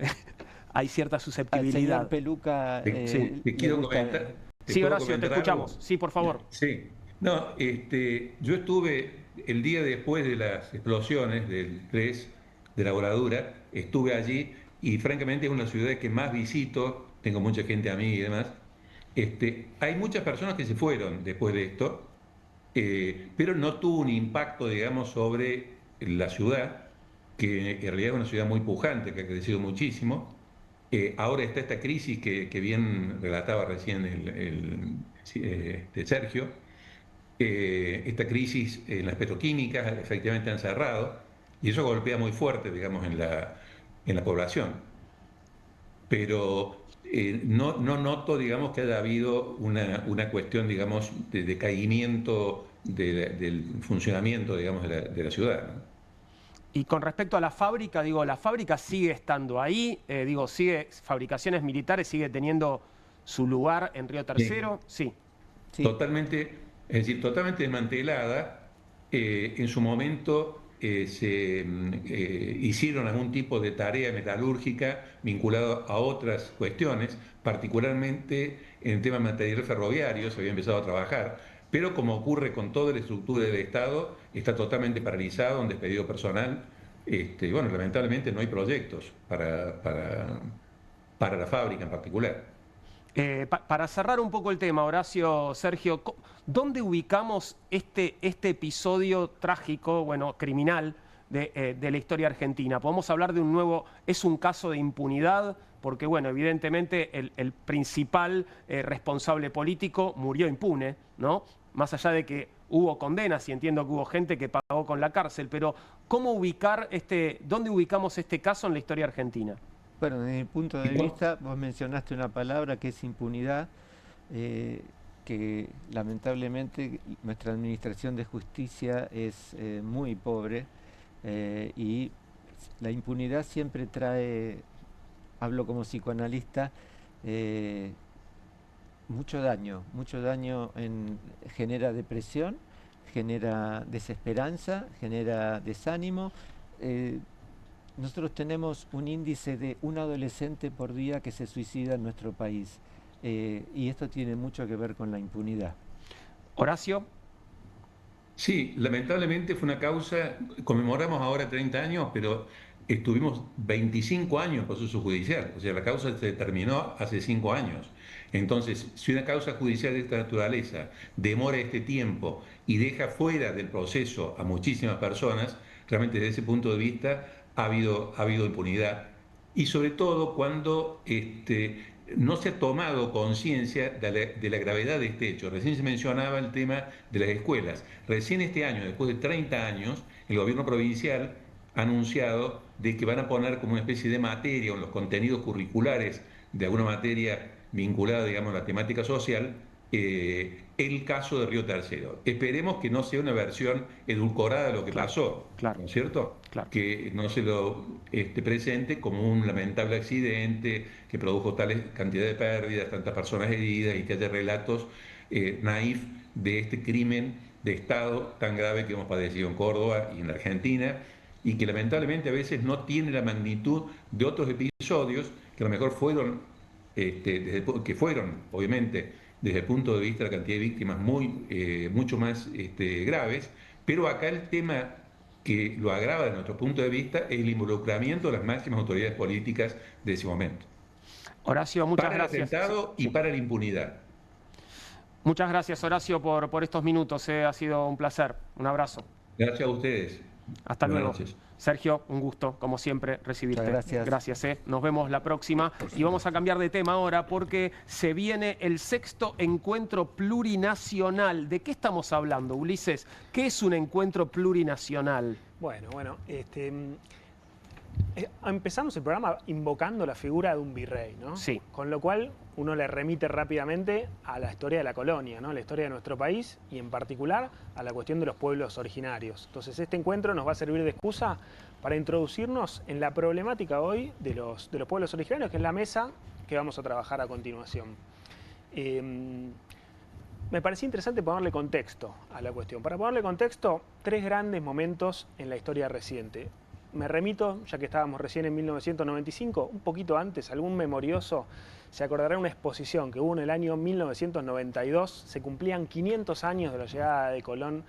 hay cierta susceptibilidad. Al señor Peluca... te quiero comentar. Sí, Horacio, te escuchamos. Sí, por favor. Sí. No, yo estuve el día después de las explosiones del 3 de la voladura, estuve allí y francamente es una ciudad que más visito, tengo mucha gente a mí y demás. Hay muchas personas que se fueron después de esto, pero no tuvo un impacto, digamos, sobre la ciudad, que en realidad es una ciudad muy pujante, que ha crecido muchísimo. Ahora está esta crisis que bien relataba recién Sergio. Esta crisis en las petroquímicas efectivamente han cerrado y eso golpea muy fuerte, digamos, en la población. Pero no noto, digamos, que haya habido una cuestión, digamos, de decaimiento del funcionamiento, digamos, de la ciudad, ¿no? Y con respecto a la fábrica, digo, la fábrica sigue estando ahí, fabricaciones militares, sigue teniendo su lugar en Río Tercero, sí. Totalmente, es decir, totalmente desmantelada. En su momento se hicieron algún tipo de tarea metalúrgica vinculada a otras cuestiones, particularmente en el tema material ferroviario, se había empezado a trabajar. Pero como ocurre con toda la estructura del Estado, está totalmente paralizado, un despedido personal. Bueno, lamentablemente no hay proyectos para la fábrica en particular. Para cerrar un poco el tema, Horacio, Sergio, ¿dónde ubicamos este episodio trágico, bueno, criminal de la historia argentina? ¿Podemos hablar de es un caso de impunidad? Porque, bueno, evidentemente el principal responsable político murió impune, ¿no? Más allá de que hubo condenas y entiendo que hubo gente que pagó con la cárcel, pero ¿dónde ubicamos este caso en la historia argentina? Bueno, desde mi punto de vista, vos mencionaste una palabra que es impunidad, que lamentablemente nuestra administración de justicia es muy pobre y la impunidad siempre trae, hablo como psicoanalista, mucho daño genera depresión, genera desesperanza, genera desánimo. Nosotros tenemos un índice de un adolescente por día que se suicida en nuestro país y esto tiene mucho que ver con la impunidad. Horacio. Sí, lamentablemente fue una causa, conmemoramos ahora 30 años, pero estuvimos 25 años en proceso judicial, o sea, la causa se terminó hace 5 años. Entonces, si una causa judicial de esta naturaleza demora este tiempo y deja fuera del proceso a muchísimas personas, realmente desde ese punto de vista ha habido impunidad. Y sobre todo cuando no se ha tomado conciencia de la gravedad de este hecho. Recién se mencionaba el tema de las escuelas. Recién este año, después de 30 años, el gobierno provincial ha anunciado de que van a poner como una especie de materia o en los contenidos curriculares de alguna materia vinculada, digamos, a la temática social, el caso de Río Tercero. Esperemos que no sea una versión edulcorada de lo que pasó, ¿no es cierto? Claro. Que no se lo presente como un lamentable accidente que produjo tales cantidad de pérdidas, tantas personas heridas y que haya relatos naif de este crimen de Estado tan grave que hemos padecido en Córdoba y en la Argentina y que lamentablemente a veces no tiene la magnitud de otros episodios que a lo mejor fueron, obviamente, desde el punto de vista de la cantidad de víctimas mucho más graves, pero acá el tema que lo agrava desde nuestro punto de vista es el involucramiento de las máximas autoridades políticas de ese momento. Horacio, muchas Para gracias. el atentado y para la impunidad. Muchas gracias, Horacio, por estos minutos. Ha sido un placer. Un abrazo. Gracias a ustedes. Hasta Buenas luego. noches. Sergio, un gusto, como siempre, recibirte. Muchas gracias. Gracias. Nos vemos la próxima. Y vamos a cambiar de tema ahora porque se viene el 6º encuentro plurinacional. ¿De qué estamos hablando, Ulises? ¿Qué es un encuentro plurinacional? Bueno, empezamos el programa invocando la figura de un virrey, ¿no? Sí. Con lo cual uno le remite rápidamente a la historia de la colonia, ¿no? La historia de nuestro país y en particular a la cuestión de los pueblos originarios. Entonces este encuentro nos va a servir de excusa para introducirnos en la problemática hoy de los pueblos originarios, que es la mesa que vamos a trabajar a continuación. Me parecía interesante ponerle contexto a la cuestión. Para ponerle contexto, 3 grandes momentos en la historia reciente. Me remito, ya que estábamos recién en 1995, un poquito antes, algún memorioso se acordará de una exposición que hubo en el año 1992. Se cumplían 500 años de la llegada de Colón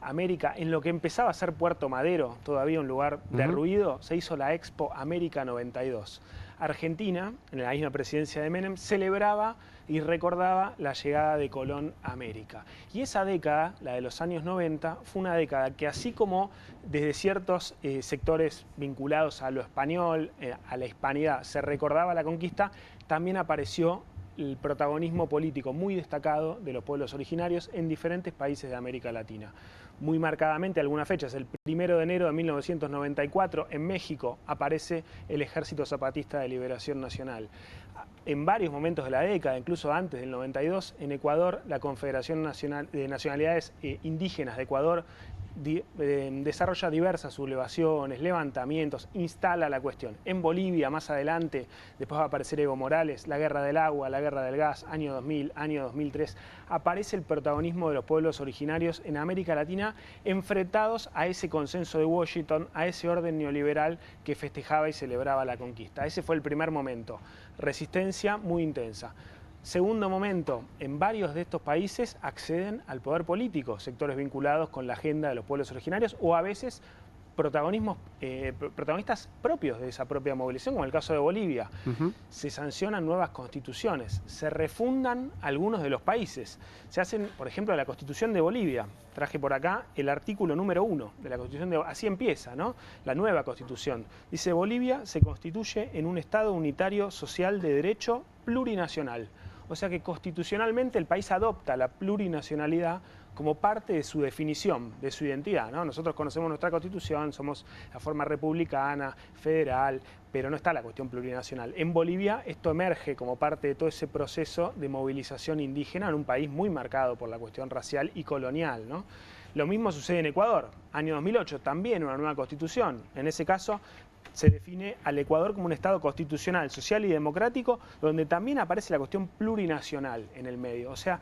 América, en lo que empezaba a ser Puerto Madero, todavía un lugar de ruido, se hizo la Expo América 92. Argentina, en la misma presidencia de Menem, celebraba y recordaba la llegada de Colón a América. Y esa década, la de los años 90, fue una década que, así como desde ciertos sectores vinculados a lo español, a la hispanidad, se recordaba la conquista, también apareció el protagonismo político muy destacado de los pueblos originarios en diferentes países de América Latina. Muy marcadamente, algunas fechas, el 1 de enero de 1994, en México aparece el Ejército Zapatista de Liberación Nacional. En varios momentos de la década, incluso antes del 92, en Ecuador, la Confederación Nacional de Nacionalidades Indígenas de Ecuador desarrolla diversas sublevaciones, levantamientos, instala la cuestión. En Bolivia, más adelante, después va a aparecer Evo Morales, la guerra del agua, la guerra del gas, año 2000, año 2003, aparece el protagonismo de los pueblos originarios en América Latina enfrentados a ese consenso de Washington, a ese orden neoliberal que festejaba y celebraba la conquista. Ese fue el primer momento, resistencia muy intensa. Segundo momento, en varios de estos países acceden al poder político, sectores vinculados con la agenda de los pueblos originarios o a veces protagonistas propios de esa propia movilización, como el caso de Bolivia. Se sancionan nuevas constituciones, se refundan algunos de los países. Se hacen, por ejemplo, la Constitución de Bolivia. Traje por acá el artículo número 1 de la Constitución de Bolivia. Así empieza, ¿no? La nueva Constitución. Dice: Bolivia se constituye en un Estado unitario social de derecho plurinacional. O sea que constitucionalmente el país adopta la plurinacionalidad como parte de su definición, de su identidad, ¿no? Nosotros conocemos nuestra Constitución, somos la forma republicana, federal, pero no está la cuestión plurinacional. En Bolivia esto emerge como parte de todo ese proceso de movilización indígena en un país muy marcado por la cuestión racial y colonial, ¿no? Lo mismo sucede en Ecuador, año 2008, también una nueva Constitución. En ese caso se define al Ecuador como un Estado constitucional, social y democrático, donde también aparece la cuestión plurinacional en el medio. O sea,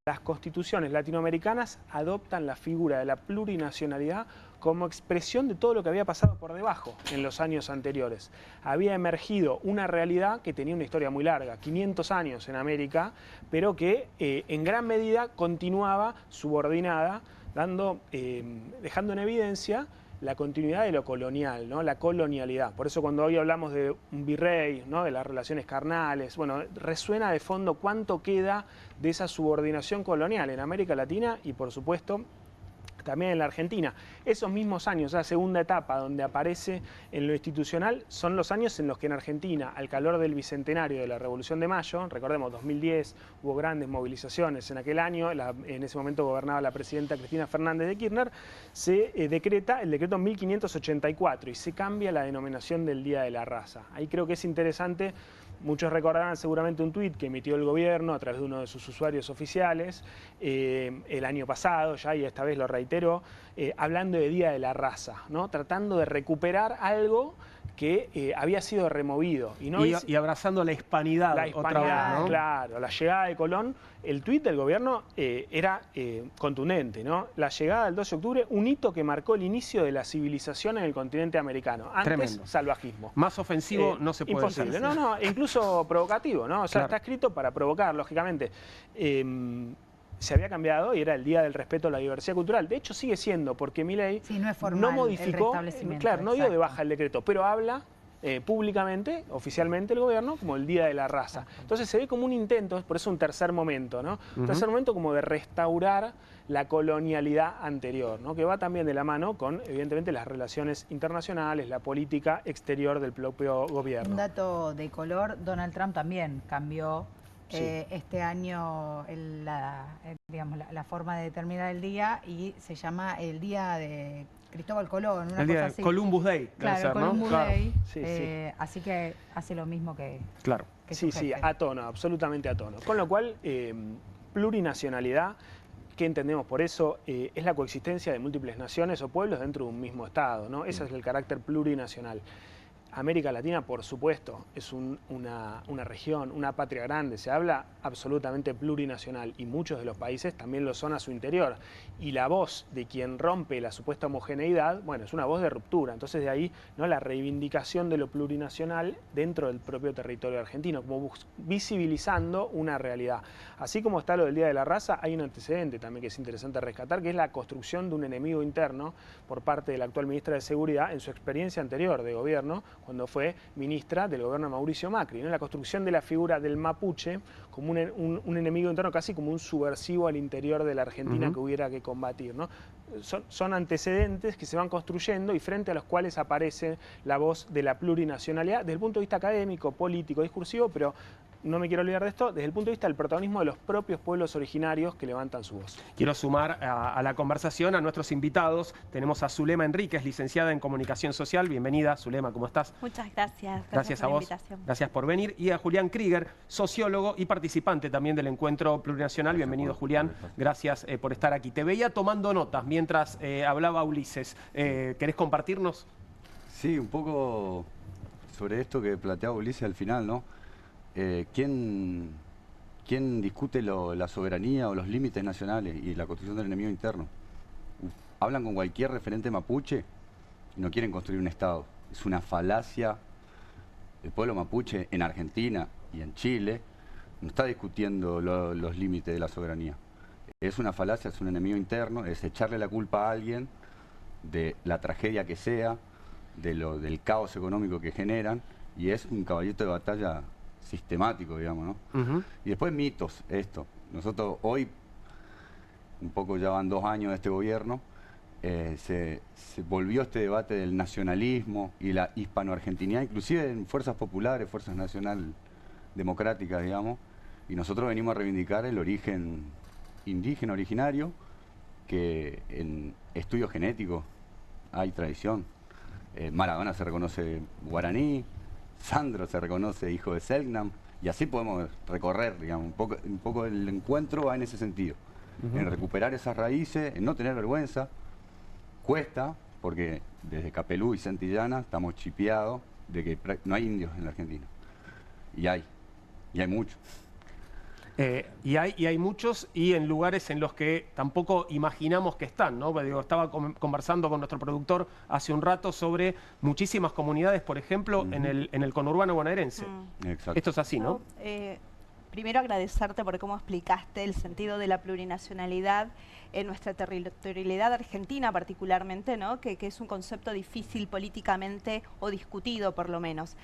las constituciones latinoamericanas adoptan la figura de la plurinacionalidad como expresión de todo lo que había pasado por debajo en los años anteriores. Había emergido una realidad que tenía una historia muy larga, 500 años en América, pero que en gran medida continuaba subordinada, dejando en evidencia la continuidad de lo colonial, ¿no? La colonialidad. Por eso cuando hoy hablamos de un virrey, ¿no? De las relaciones carnales, bueno, resuena de fondo cuánto queda de esa subordinación colonial en América Latina y, por supuesto, también en la Argentina. Esos mismos años, esa segunda etapa donde aparece en lo institucional, son los años en los que en Argentina, al calor del bicentenario de la Revolución de Mayo, recordemos 2010, hubo grandes movilizaciones en aquel año, en ese momento gobernaba la presidenta Cristina Fernández de Kirchner, se decreta el decreto 1584 y se cambia la denominación del Día de la Raza. Ahí creo que es interesante. Muchos recordarán seguramente un tuit que emitió el gobierno a través de uno de sus usuarios oficiales el año pasado, ya, y esta vez lo reiteró, hablando de Día de la Raza, ¿no? Tratando de recuperar algo que había sido removido. Y abrazando la hispanidad. La hispanidad, otra vez, ¿no? Claro, la llegada de Colón. El tuit del gobierno era contundente, ¿no? La llegada del 12 de octubre, un hito que marcó el inicio de la civilización en el continente americano. Antes, tremendo. Salvajismo. Más ofensivo no se puede imposible. hacer. No, incluso provocativo, ¿no? O sea, claro. Está escrito para provocar, lógicamente. Se había cambiado y era el Día del Respeto a la Diversidad Cultural. De hecho, sigue siendo, porque Milei no modificó, claro, no dio de baja el decreto, pero habla públicamente, oficialmente el gobierno, como el Día de la Raza. Entonces se ve como un intento, por eso un tercer momento, ¿no? Un tercer momento como de restaurar la colonialidad anterior, ¿no? Que va también de la mano con, evidentemente, las relaciones internacionales, la política exterior del propio gobierno. Un dato de color, Donald Trump también cambió este año la forma de determinar el día y se llama el Día de Cristóbal Colón, una el día cosa de así. Columbus Day, claro, ser, Columbus ¿no? Day, Claro. así que hace lo mismo que, claro. que Sí, su sí, jefe. a tono, absolutamente a tono. Con lo cual, plurinacionalidad, ¿qué entendemos por eso? Es la coexistencia de múltiples naciones o pueblos dentro de un mismo Estado, ¿no? Ese es el carácter plurinacional. América Latina, por supuesto, es una región, una patria grande. Se habla absolutamente plurinacional y muchos de los países también lo son a su interior. Y la voz de quien rompe la supuesta homogeneidad, bueno, es una voz de ruptura. Entonces de ahí, ¿no?, la reivindicación de lo plurinacional dentro del propio territorio argentino, como visibilizando una realidad. Así como está lo del Día de la Raza, hay un antecedente también que es interesante rescatar, que es la construcción de un enemigo interno por parte de la actual ministra de Seguridad en su experiencia anterior de gobierno, cuando fue ministra del gobierno de Mauricio Macri, ¿no? La construcción de la figura del mapuche como un enemigo interno, casi como un subversivo al interior de la Argentina que hubiera que combatir, ¿no? Son antecedentes que se van construyendo y frente a los cuales aparece la voz de la plurinacionalidad desde el punto de vista académico, político, discursivo, pero no me quiero olvidar de esto, desde el punto de vista del protagonismo de los propios pueblos originarios que levantan su voz. Quiero sumar a la conversación a nuestros invitados. Tenemos a Zulema Enríquez, licenciada en Comunicación Social. Bienvenida, Zulema, ¿cómo estás? Muchas gracias. Gracias a por la vos. invitación. Gracias por venir. Y a Julián Krieger, sociólogo y participante también del Encuentro Plurinacional. Bienvenido, Julián. Gracias por estar aquí. Te veía tomando notas mientras hablaba Ulises. ¿Querés compartirnos? Sí, un poco sobre esto que planteaba Ulises al final, ¿no? ¿Quién discute la soberanía o los límites nacionales y la construcción del enemigo interno? Hablan con cualquier referente mapuche y no quieren construir un Estado. Es una falacia. El pueblo mapuche en Argentina y en Chile no está discutiendo los límites de la soberanía. Es una falacia, es un enemigo interno, es echarle la culpa a alguien de la tragedia que sea, del caos económico que generan, y es un caballito de batalla sistemático, digamos, ¿no? Y después mitos, esto. Nosotros hoy, un poco ya van 2 años de este gobierno, se volvió este debate del nacionalismo y la hispano-argentinidad, inclusive en fuerzas populares, fuerzas nacional democráticas, digamos, y nosotros venimos a reivindicar el origen indígena originario, que en estudios genéticos hay tradición. Maradona se reconoce guaraní, Sandro se reconoce hijo de Selknam, y así podemos recorrer, digamos, un poco el encuentro va en ese sentido, en recuperar esas raíces, en no tener vergüenza. Cuesta, porque desde Capelú y Santillana estamos chipeados de que no hay indios en la Argentina, y hay muchos. Y hay muchos, y en lugares en los que tampoco imaginamos que están, ¿no? Digo, estaba conversando con nuestro productor hace un rato sobre muchísimas comunidades, por ejemplo, en el conurbano bonaerense. Exacto. Esto es así, ¿no? Primero agradecerte por cómo explicaste el sentido de la plurinacionalidad en nuestra territorialidad argentina particularmente, ¿no? Que es un concepto difícil políticamente o discutido por lo menos.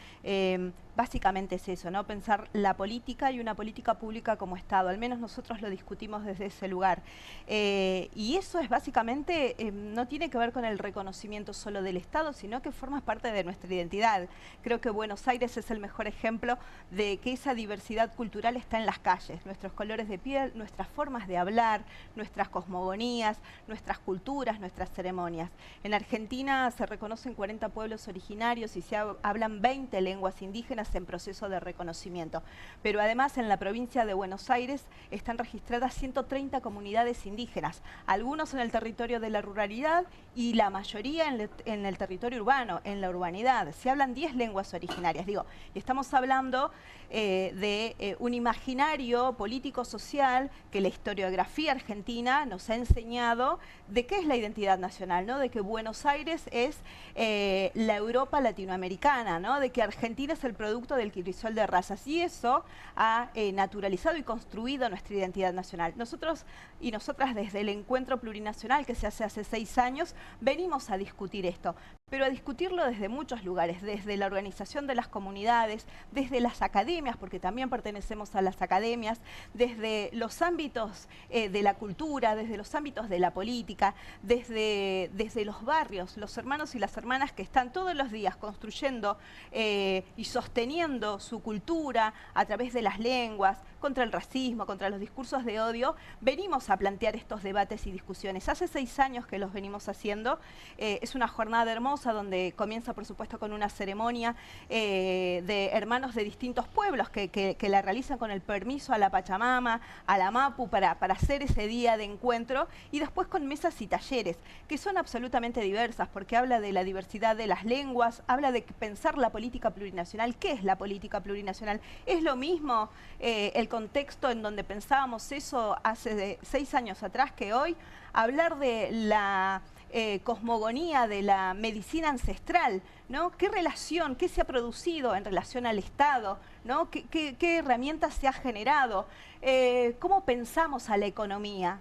Básicamente es eso, ¿no? Pensar la política y una política pública como Estado. Al menos nosotros lo discutimos desde ese lugar. Y eso es básicamente, no tiene que ver con el reconocimiento solo del Estado, sino que forma parte de nuestra identidad. Creo que Buenos Aires es el mejor ejemplo de que esa diversidad cultural está en las calles. Nuestros colores de piel, nuestras formas de hablar, nuestras cosmogonías, nuestras culturas, nuestras ceremonias. En Argentina se reconocen 40 pueblos originarios y se hablan 20 lenguas indígenas en proceso de reconocimiento. Pero además en la provincia de Buenos Aires están registradas 130 comunidades indígenas, algunos en el territorio de la ruralidad y la mayoría en el territorio urbano, en la urbanidad. Se hablan 10 lenguas originarias, digo, y estamos hablando de un imaginario político-social que la historiografía argentina nos ha enseñado de qué es la identidad nacional, ¿no? De que Buenos Aires es la Europa latinoamericana, ¿no? De que Argentina es el producto del crisol de razas, y eso ha naturalizado y construido nuestra identidad nacional. Nosotros y nosotras desde el Encuentro Plurinacional que se hace 6 años venimos a discutir esto, pero a discutirlo desde muchos lugares, desde la organización de las comunidades, desde las academias, porque también pertenecemos a las academias, desde los ámbitos de la cultura, desde los ámbitos de la política, desde los barrios, los hermanos y las hermanas que están todos los días construyendo y sosteniendo su cultura a través de las lenguas, contra el racismo, contra los discursos de odio, venimos a plantear estos debates y discusiones. Hace 6 años que los venimos haciendo. Es una jornada hermosa donde comienza, por supuesto, con una ceremonia de hermanos de distintos pueblos que la realizan con el permiso a la Pachamama, a la Mapu, para hacer ese día de encuentro, y después con mesas y talleres, que son absolutamente diversas, porque habla de la diversidad de las lenguas, habla de pensar la política plurinacional. ¿Qué es la política plurinacional? ¿Es lo mismo el contexto en donde pensábamos eso hace 6 años atrás que hoy? Hablar de la cosmogonía de la medicina ancestral, ¿no? ¿Qué relación, qué se ha producido en relación al Estado, ¿no? ¿Qué herramientas se ha generado? ¿Cómo pensamos a la economía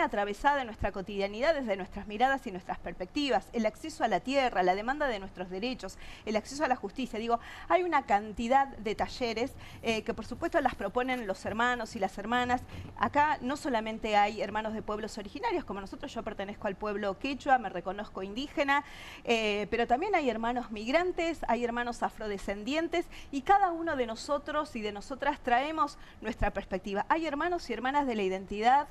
atravesada en nuestra cotidianidad desde nuestras miradas y nuestras perspectivas? El acceso a la tierra, la demanda de nuestros derechos, el acceso a la justicia. Digo, hay una cantidad de talleres que por supuesto las proponen los hermanos y las hermanas. Acá no solamente hay hermanos de pueblos originarios, como nosotros, yo pertenezco al pueblo quechua, me reconozco indígena, pero también hay hermanos migrantes, hay hermanos afrodescendientes, y cada uno de nosotros y de nosotras traemos nuestra perspectiva. Hay hermanos y hermanas de la identidad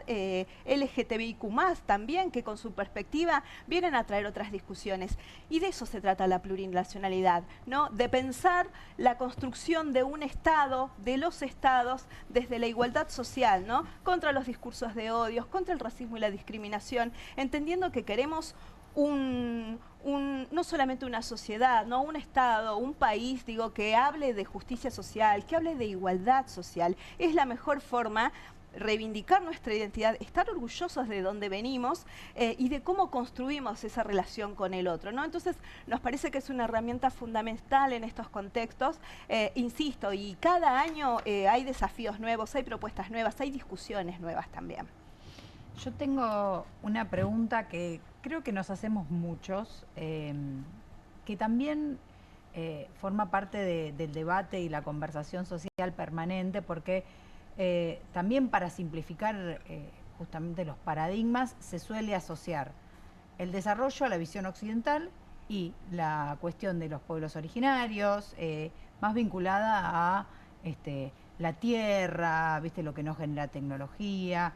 LGTBIQ+, también, que con su perspectiva vienen a traer otras discusiones. Y de eso se trata la plurinacionalidad, ¿no? De pensar la construcción de un Estado, de los Estados, desde la igualdad social, ¿no? Contra los discursos de odios, contra el racismo y la discriminación, entendiendo que queremos no solamente una sociedad, no un Estado, un país, digo, que hable de justicia social, que hable de igualdad social. Es la mejor forma reivindicar nuestra identidad, estar orgullosos de dónde venimos y de cómo construimos esa relación con el otro, ¿no? Entonces, nos parece que es una herramienta fundamental en estos contextos, insisto, y cada año hay desafíos nuevos, hay propuestas nuevas, hay discusiones nuevas también. Yo tengo una pregunta que creo que nos hacemos muchos, que también forma parte del debate y la conversación social permanente, porque también para simplificar justamente los paradigmas se suele asociar el desarrollo a la visión occidental y la cuestión de los pueblos originarios, más vinculada a la tierra, ¿viste? Lo que no genera tecnología.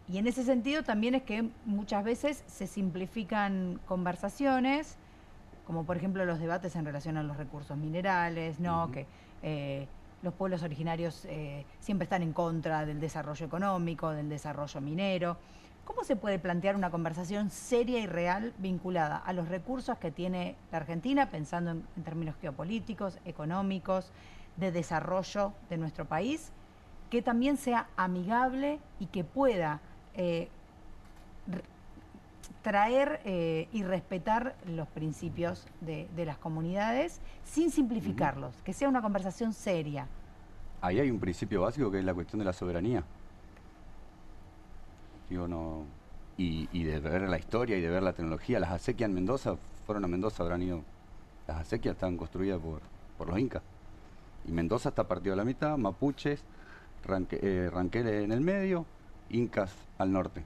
Y en ese sentido también es que muchas veces se simplifican conversaciones, como por ejemplo los debates en relación a los recursos minerales, ¿no? Que los pueblos originarios siempre están en contra del desarrollo económico, del desarrollo minero. ¿Cómo se puede plantear una conversación seria y real vinculada a los recursos que tiene la Argentina, pensando en términos geopolíticos, económicos, de desarrollo de nuestro país, que también sea amigable y que pueda traer y respetar los principios de las comunidades sin simplificarlos, que sea una conversación seria? Ahí hay un principio básico que es la cuestión de la soberanía. Digo, no, y de ver la historia y de ver la tecnología. Las acequias en Mendoza, fueron a Mendoza, habrán ido. Las acequias estaban construidas por los incas. Y Mendoza está partido a la mitad, mapuches, ranqueles en el medio, incas al norte.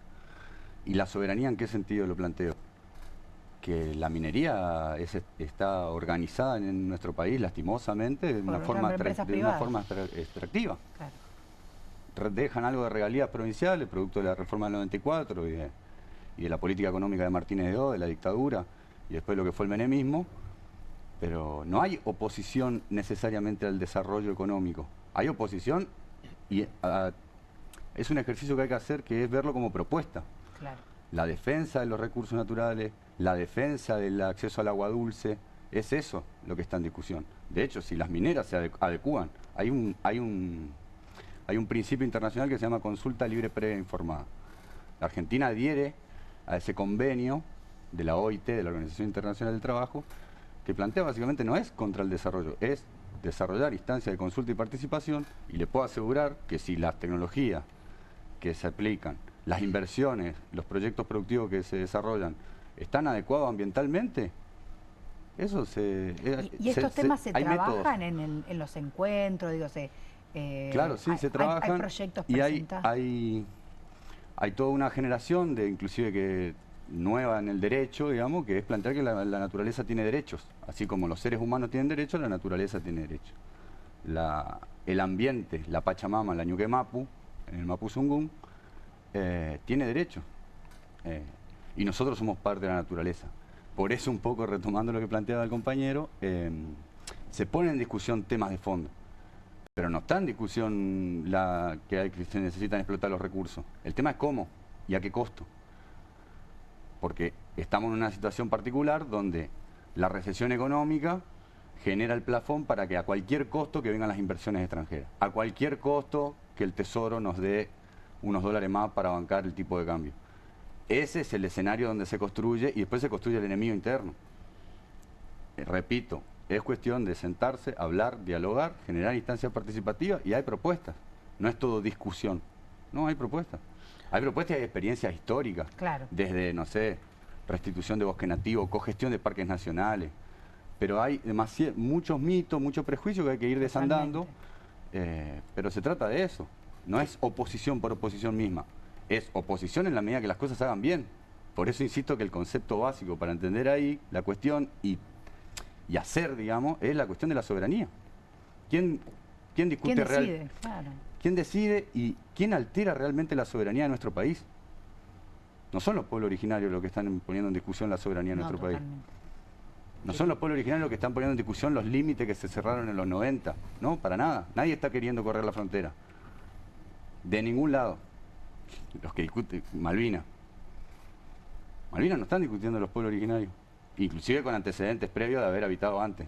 ¿Y la soberanía en qué sentido lo planteo? Que la minería está organizada en nuestro país, lastimosamente, de una forma extractiva. Claro. Dejan algo de regalías provinciales, producto de la reforma del 94 y de la política económica de Martínez de Oz, de la dictadura, y después lo que fue el menemismo, pero no hay oposición necesariamente al desarrollo económico. Hay oposición y es un ejercicio que hay que hacer, que es verlo como propuesta. Claro. La defensa de los recursos naturales, la defensa del acceso al agua dulce, es eso lo que está en discusión. De hecho, si las mineras se adecúan, hay un principio internacional que se llama consulta libre previa informada. La Argentina adhiere a ese convenio de la OIT, de la Organización Internacional del Trabajo, que plantea básicamente no es contra el desarrollo, es desarrollar instancias de consulta y participación, y le puedo asegurar que si las tecnologías que se aplican, las inversiones, los proyectos productivos que se desarrollan, están adecuados ambientalmente, eso se... ¿Y estos temas se trabajan en los encuentros? Digo, claro, sí, se trabajan. Hay proyectos y presentados. hay toda una generación de, inclusive que nueva en el derecho, digamos, que es plantear que la naturaleza tiene derechos. Así como los seres humanos tienen derechos, la naturaleza tiene derechos. el ambiente, la Pachamama, la Ñuquemapu, en el Mapuzungún, tiene derecho. Y nosotros somos parte de la naturaleza. Por eso, un poco retomando lo que planteaba el compañero, se ponen en discusión temas de fondo, pero no está en discusión que se necesitan explotar los recursos. El tema es cómo y a qué costo. Porque estamos en una situación particular donde la recesión económica genera el plafón para que a cualquier costo que vengan las inversiones extranjeras, a cualquier costo que el Tesoro nos dé unos dólares más para bancar el tipo de cambio. Ese es el escenario donde se construye y después se construye el enemigo interno. Repito, es cuestión de sentarse, hablar, dialogar, generar instancias participativas y hay propuestas. No es todo discusión, no, hay propuestas. Hay propuestas y hay experiencias históricas. Claro. Desde, no sé, restitución de bosque nativo, cogestión de parques nacionales. Pero hay muchos mitos, mucho prejuicio que hay que ir desandando. Pero se trata de eso. No es oposición por oposición misma. Es oposición en la medida que las cosas se hagan bien. Por eso insisto que el concepto básico para entender ahí la cuestión y hacer, digamos, es la cuestión de la soberanía. ¿Quién discute realmente? Claro. ¿Quién decide y quién altera realmente la soberanía de nuestro país? No son los pueblos originarios los que están poniendo en discusión la soberanía de nuestro país. No son los pueblos originarios los que están poniendo en discusión los límites que se cerraron en los 90. No, para nada. Nadie está queriendo correr la frontera. De ningún lado. Los que discuten Malvinas. Malvinas no están discutiendo los pueblos originarios. Inclusive con antecedentes previos de haber habitado antes.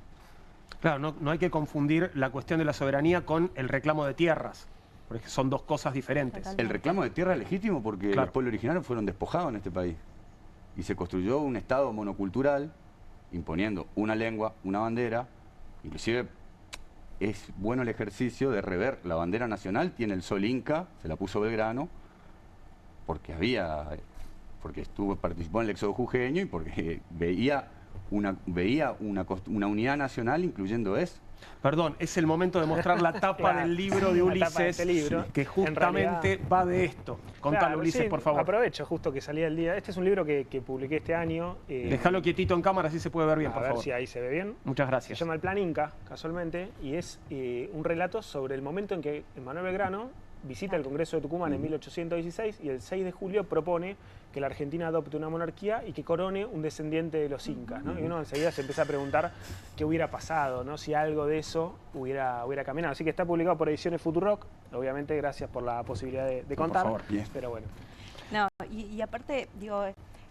Claro, no hay que confundir la cuestión de la soberanía con el reclamo de tierras, porque son dos cosas diferentes. Totalmente. El reclamo de tierra es legítimo porque claro, los pueblos originarios fueron despojados en este país. Y se construyó un Estado monocultural, imponiendo una lengua, una bandera. Inclusive es bueno el ejercicio de rever la bandera nacional, tiene el sol inca, se la puso Belgrano, porque participó en el éxodo jujeño y porque veía una unidad nacional incluyendo eso. Perdón, es el momento de mostrar la tapa claro, del libro de Ulises, que justamente va de esto. Contalo, claro, Ulises, por favor. Aprovecho justo que salía el día. Este es un libro que publiqué este año. Déjalo quietito en cámara, así se puede ver bien, por favor. A ver si ahí se ve bien. Muchas gracias. Se llama El Plan Inca, casualmente, y es un relato sobre el momento en que Manuel Belgrano visita el Congreso de Tucumán en 1816 y el 6 de julio propone que la Argentina adopte una monarquía y que corone un descendiente de los incas, ¿no? Y uno enseguida se empieza a preguntar qué hubiera pasado, ¿no? Si algo de eso hubiera caminado. Así que está publicado por Ediciones Futurock. Obviamente, gracias por la posibilidad de contar. Por favor, bien. Pero bueno. No, y aparte, digo,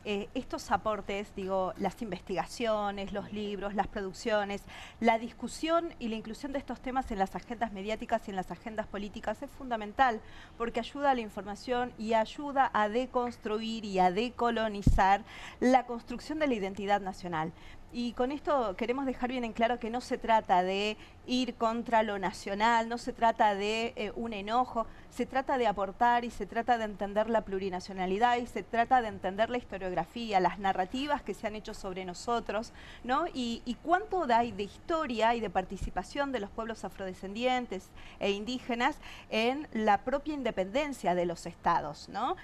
estos aportes, digo, las investigaciones, los libros, las producciones, la discusión y la inclusión de estos temas en las agendas mediáticas y en las agendas políticas es fundamental porque ayuda a la información y ayuda a deconstruir y a decolonizar la construcción de la identidad nacional. Y con esto queremos dejar bien en claro que no se trata de ir contra lo nacional, no se trata de un enojo, se trata de aportar y se trata de entender la plurinacionalidad y se trata de entender la historiografía, las narrativas que se han hecho sobre nosotros, ¿no? Y cuánto hay de historia y de participación de los pueblos afrodescendientes e indígenas en la propia independencia de los estados, ¿no?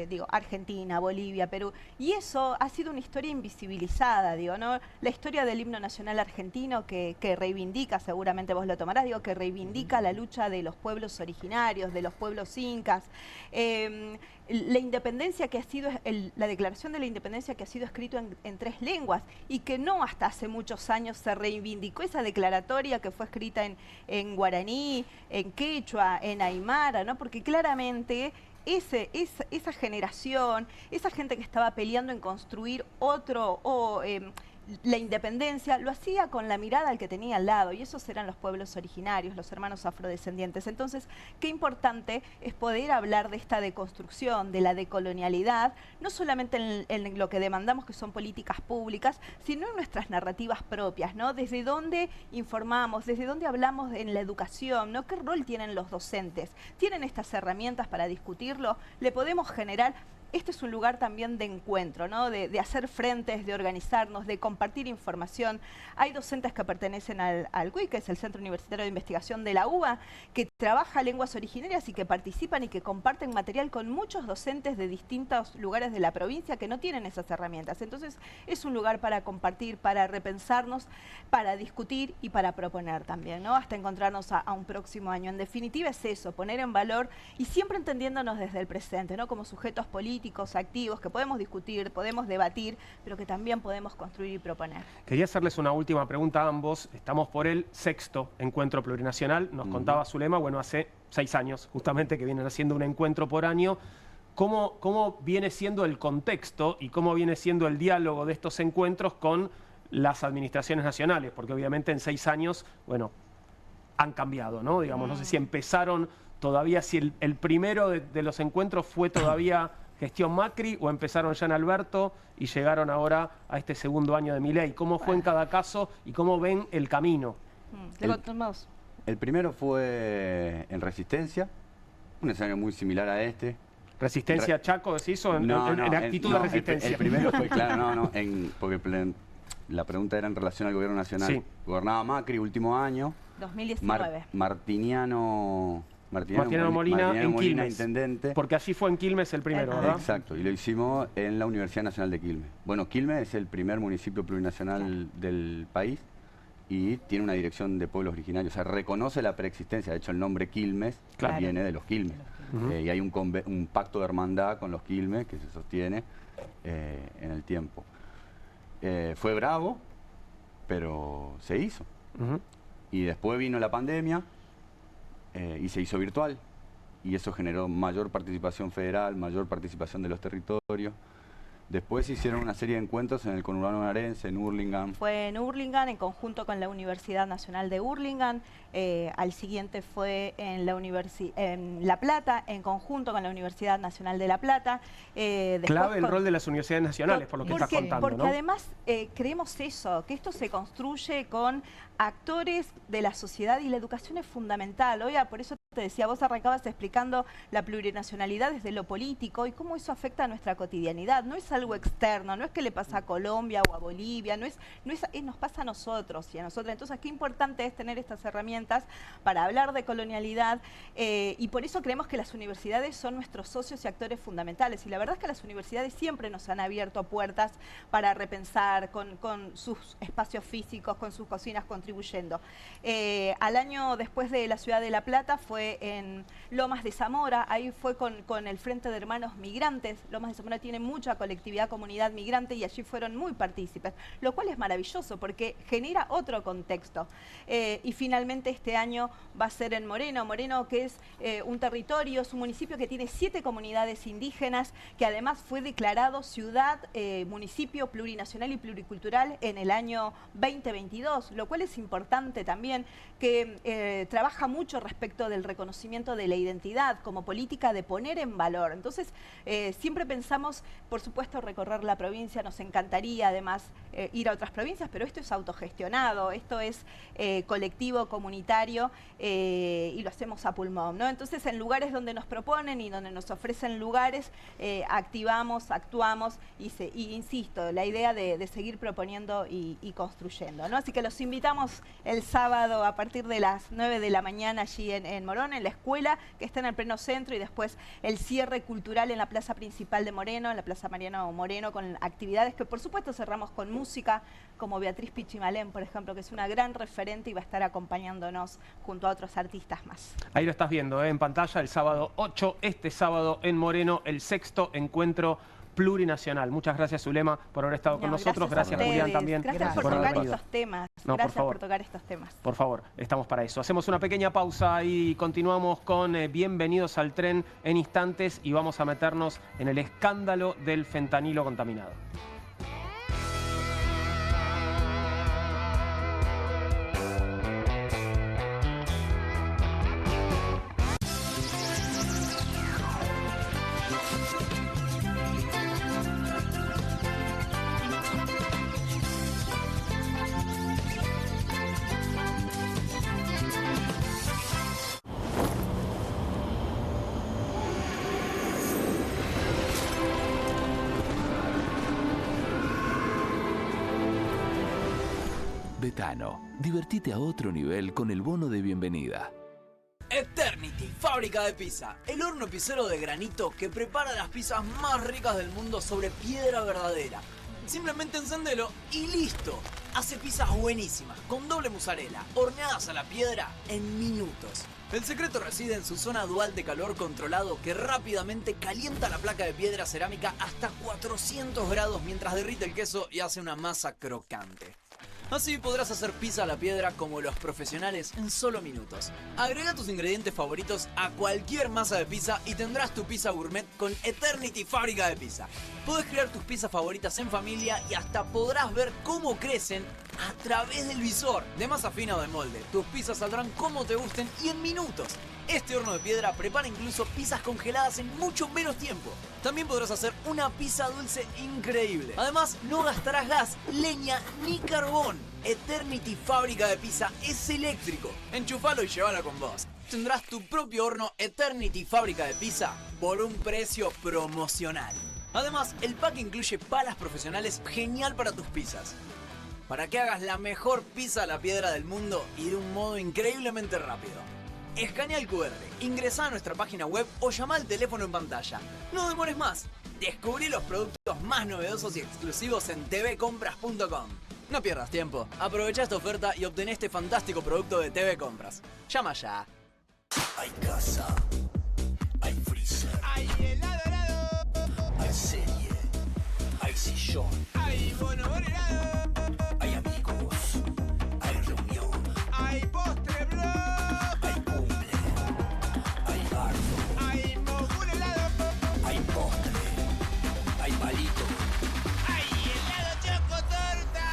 Digo, Argentina, Bolivia, Perú. Y eso ha sido una historia invisibilizada, digo, ¿no? La historia del himno nacional argentino que reivindica, seguramente vos lo tomarás, digo, que reivindica la lucha de los pueblos originarios, de los pueblos incas, la independencia que ha sido, la declaración de la independencia que ha sido escrito en 3 lenguas y que no hasta hace muchos años se reivindicó esa declaratoria que fue escrita en guaraní, en quechua, en aymara, ¿no? Porque claramente esa generación, esa gente que estaba peleando en construir la independencia, lo hacía con la mirada al que tenía al lado, y esos eran los pueblos originarios, los hermanos afrodescendientes. Entonces, qué importante es poder hablar de esta deconstrucción, de la decolonialidad, no solamente en lo que demandamos, que son políticas públicas, sino en nuestras narrativas propias, ¿no? Desde dónde informamos, desde dónde hablamos en la educación, ¿no? ¿Qué rol tienen los docentes? ¿Tienen estas herramientas para discutirlo? ¿Le podemos generar este es un lugar también de encuentro, ¿no? De hacer frentes, de organizarnos, de compartir información. Hay docentes que pertenecen al CUI, que es el Centro Universitario de Investigación de la UBA, que trabaja lenguas originarias y que participan y que comparten material con muchos docentes de distintos lugares de la provincia que no tienen esas herramientas. Entonces, es un lugar para compartir, para repensarnos, para discutir y para proponer también, ¿no? Hasta encontrarnos a un próximo año. En definitiva es eso, poner en valor y siempre entendiéndonos desde el presente, ¿no? Como sujetos políticos, activos, que podemos discutir, podemos debatir, pero que también podemos construir y proponer. Quería hacerles una última pregunta a ambos. Estamos por el 6º encuentro plurinacional. Nos contaba Zulema, bueno, hace 6 años justamente que vienen haciendo un encuentro por año. ¿Cómo viene siendo el contexto y cómo viene siendo el diálogo de estos encuentros con las administraciones nacionales? Porque obviamente en 6 años, bueno, han cambiado, ¿no? Digamos, no sé si empezaron todavía, si el primero de los encuentros fue todavía gestión Macri o empezaron ya en Alberto y llegaron ahora a este segundo año de Milei. ¿Cómo fue en cada caso y cómo ven el camino? El primero fue en Resistencia, un escenario muy similar a este. ¿Resistencia Chaco decís o en actitud de resistencia? El primero fue, claro, porque la pregunta era en relación al gobierno nacional. Sí. Gobernaba Macri, último año. 2019. Martiniano Molina en Quilmes, intendente. porque allí fue en Quilmes el primero, ¿verdad? Exacto, y lo hicimos en la Universidad Nacional de Quilmes. Bueno, Quilmes es el primer municipio plurinacional del país y tiene una dirección de pueblos originarios. O sea, reconoce la preexistencia. De hecho, el nombre Quilmes viene de los Quilmes. Y hay un pacto de hermandad con los Quilmes que se sostiene en el tiempo. Fue bravo, pero se hizo. Y después vino la pandemia y se hizo virtual. Y eso generó mayor participación federal, mayor participación de los territorios. Después se hicieron una serie de encuentros en el conurbano bonaerense, en Hurlingham. Fue en Hurlingham, en conjunto con la Universidad Nacional de Hurlingham. Al siguiente fue en La Plata, en conjunto con la Universidad Nacional de La Plata. Clave el rol de las universidades nacionales, por lo que estás contando, porque ¿no? además creemos eso, que esto se construye con actores de la sociedad y la educación es fundamental. Oiga, por eso te decía, vos arrancabas explicando la plurinacionalidad desde lo político y cómo eso afecta a nuestra cotidianidad. No es algo externo, no es que le pasa a Colombia o a Bolivia, nos pasa a nosotros y a nosotras. Entonces, qué importante es tener estas herramientas para hablar de colonialidad y por eso creemos que las universidades son nuestros socios y actores fundamentales. Y la verdad es que las universidades siempre nos han abierto puertas para repensar con sus espacios físicos, con sus cocinas, contribuyendo. Al año después de la ciudad de La Plata fue en Lomas de Zamora, ahí fue con el Frente de Hermanos Migrantes. Lomas de Zamora tiene mucha colectividad, comunidad migrante y allí fueron muy partícipes, lo cual es maravilloso porque genera otro contexto. Y finalmente este año va a ser en Moreno. Moreno, que es un territorio, es un municipio que tiene 7 comunidades indígenas, que además fue declarado ciudad, municipio plurinacional y pluricultural en el año 2022, lo cual es importante también, que trabaja mucho respecto del reconocimiento de la identidad como política de poner en valor. Entonces, siempre pensamos, por supuesto, recorrer la provincia, nos encantaría además ir a otras provincias, pero esto es autogestionado, esto es colectivo, comunitario y lo hacemos a pulmón, ¿no? Entonces, en lugares donde nos proponen y donde nos ofrecen lugares, activamos, actuamos y insisto, la idea de seguir proponiendo y construyendo, ¿no? Así que los invitamos el sábado a partir de las 9 de la mañana allí en Morón, en la escuela, que está en el pleno centro, y después el cierre cultural en la plaza principal de Moreno, en la plaza Mariano Moreno, con actividades que por supuesto cerramos con música, como Beatriz Pichimalén, por ejemplo, que es una gran referente y va a estar acompañándonos junto a otros artistas más. Ahí lo estás viendo en pantalla, el sábado 8, este sábado en Moreno, el 6º encuentro plurinacional. Muchas gracias, Zulema, por haber estado con nosotros. Gracias, Julián, también. Gracias por tocar estos temas. Gracias por tocar estos temas. Por favor, estamos para eso. Hacemos una pequeña pausa y continuamos con Bienvenidos al Tren en instantes y vamos a meternos en el escándalo del fentanilo contaminado. Betano, divertite a otro nivel con el bono de bienvenida. Eternity, fábrica de pizza. El horno pizzero de granito que prepara las pizzas más ricas del mundo sobre piedra verdadera. Simplemente encendelo y listo. Hace pizzas buenísimas, con doble mozzarella, horneadas a la piedra en minutos. El secreto reside en su zona dual de calor controlado que rápidamente calienta la placa de piedra cerámica hasta 400 grados mientras derrite el queso y hace una masa crocante. Así podrás hacer pizza a la piedra como los profesionales en solo minutos. Agrega tus ingredientes favoritos a cualquier masa de pizza y tendrás tu pizza gourmet con Eternity Fábrica de Pizza. Podés crear tus pizzas favoritas en familia y hasta podrás ver cómo crecen a través del visor. De masa fina o de molde, tus pizzas saldrán como te gusten y en minutos. Este horno de piedra prepara incluso pizzas congeladas en mucho menos tiempo. También podrás hacer una pizza dulce increíble. Además, no gastarás gas, leña ni carbón. Eternity Fábrica de Pizza es eléctrico. Enchufalo y llévalo con vos. Tendrás tu propio horno Eternity Fábrica de Pizza por un precio promocional. Además, el pack incluye palas profesionales genial para tus pizzas. Para que hagas la mejor pizza a la piedra del mundo y de un modo increíblemente rápido. Escanea el QR, ingresá a nuestra página web o llama al teléfono en pantalla. No demores más. Descubrí los productos más novedosos y exclusivos en tvcompras.com. No pierdas tiempo. Aprovecha esta oferta y obtén este fantástico producto de TV Compras. Llama ya. Hay casa, hay freezer, hay helado, hay serie, hay sillón, hay bono helado, hay amigos, hay reunión, hay postre blog, hay cumple, hay bardo, hay mogul helado, hay postre, hay palito, hay helado chocotorta.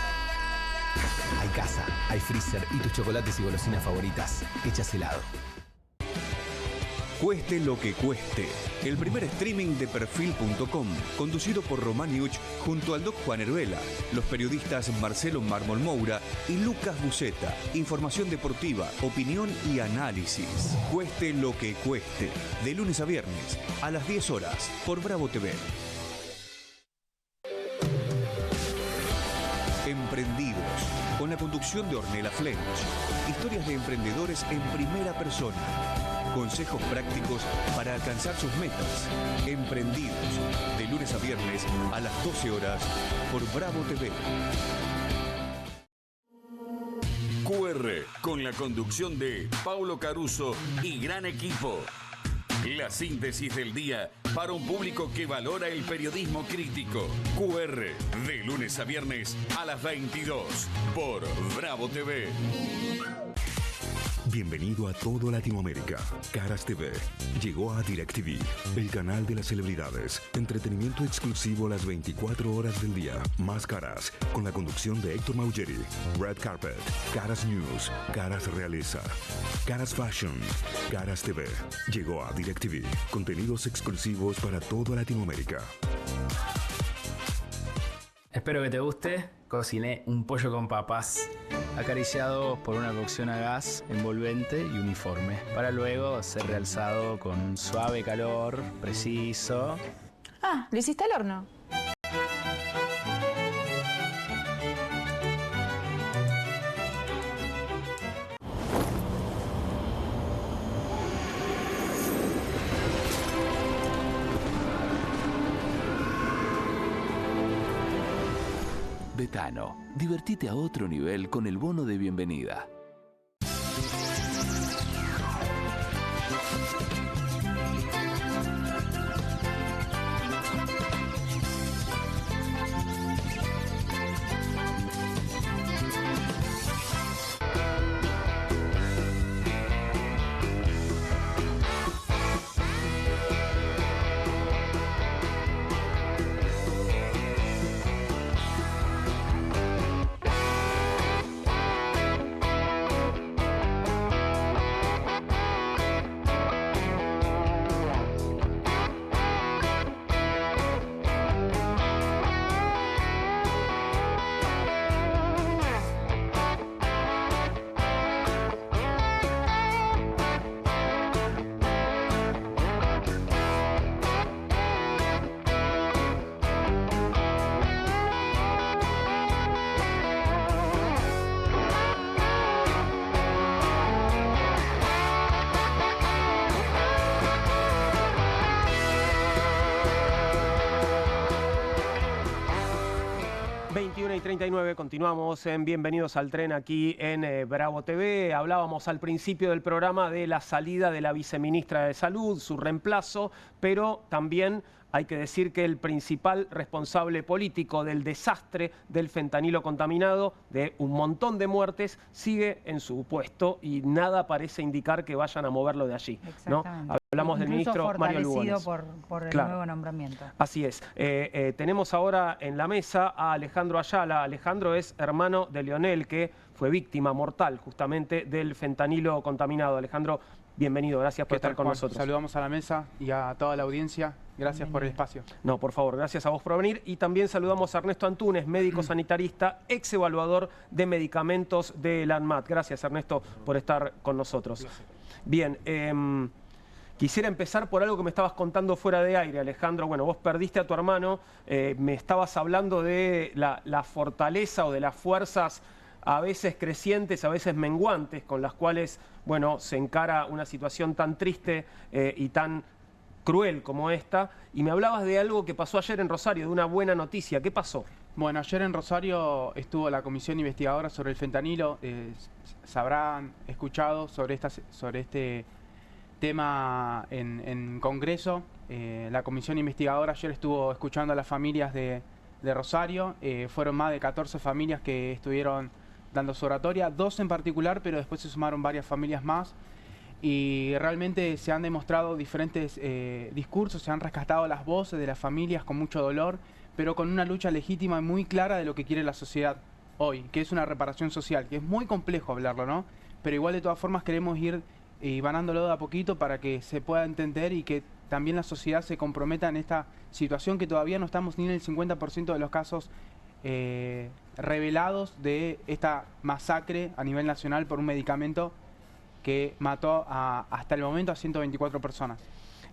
Hay casa, hay freezer y tus chocolates y golosinas favoritas hechas helado. Cueste lo que cueste. El primer streaming de Perfil.com, conducido por Román Yuch junto al Doc Juan Heruela, los periodistas Marcelo Mármol Moura y Lucas Buceta. Información deportiva, opinión y análisis. Cueste lo que cueste. De lunes a viernes, a las 10 horas, por Bravo TV. Emprendidos, con la conducción de Ornella Flench. Historias de emprendedores en primera persona. Consejos prácticos para alcanzar sus metas. Emprendidos, de lunes a viernes a las 12 horas por Bravo TV. QR, con la conducción de Paulo Caruso y gran equipo. La síntesis del día para un público que valora el periodismo crítico. QR, de lunes a viernes a las 22 por Bravo TV. Bienvenido a todo Latinoamérica. Caras TV llegó a DirecTV, el canal de las celebridades. Entretenimiento exclusivo las 24 horas del día. Más Caras, con la conducción de Héctor Maugeri. Red Carpet, Caras News, Caras Realeza, Caras Fashion, Caras TV. Llegó a DirecTV. Contenidos exclusivos para toda Latinoamérica. Espero que te guste. Cociné un pollo con papas, acariciado por una cocción a gas envolvente y uniforme, para luego ser realzado con un suave calor preciso. Ah, ¿lo hiciste al horno? Betano, divertite a otro nivel con el bono de bienvenida. 39, continuamos en Bienvenidos al Tren aquí en Bravo TV. Hablábamos al principio del programa de la salida de la viceministra de Salud, su reemplazo, pero también hay que decir que el principal responsable político del desastre del fentanilo contaminado, de un montón de muertes, sigue en su puesto y nada parece indicar que vayan a moverlo de allí, ¿no? Hablamos del ministro Mario Lugones. por el Claro. nuevo nombramiento. Así es. Tenemos ahora en la mesa a Alejandro Ayala. Alejandro es hermano de Leonel, que fue víctima mortal justamente del fentanilo contaminado. Alejandro, bienvenido. Gracias por estar con nosotros. Saludamos a la mesa y a toda la audiencia. Gracias por el espacio. No, por favor, gracias a vos por venir. Y también saludamos a Ernesto Antunes, médico sanitarista, ex evaluador de medicamentos de la ANMAT. Gracias, Ernesto, por estar con nosotros. Bien, quisiera empezar por algo que me estabas contando fuera de aire, Alejandro. Bueno, vos perdiste a tu hermano, me estabas hablando de la fortaleza o de las fuerzas a veces crecientes, a veces menguantes, con las cuales, bueno, se encara una situación tan triste y tan cruel como esta. Y me hablabas de algo que pasó ayer en Rosario, de una buena noticia. ¿Qué pasó? Bueno, ayer en Rosario estuvo la comisión investigadora sobre el fentanilo. Se habrán escuchado sobre este tema en Congreso. La comisión investigadora ayer estuvo escuchando a las familias de Rosario. Fueron más de 14 familias que estuvieron dando su oratoria, 2 en particular, pero después se sumaron varias familias más. Y realmente se han demostrado diferentes discursos, se han rescatado las voces de las familias con mucho dolor, pero con una lucha legítima y muy clara de lo que quiere la sociedad hoy, que es una reparación social, que es muy complejo hablarlo, ¿no? Pero igual de todas formas queremos ir ganándolo de a poquito para que se pueda entender y que también la sociedad se comprometa en esta situación que todavía no estamos ni en el 50% de los casos revelados de esta masacre a nivel nacional por un medicamento que mató hasta el momento a 124 personas.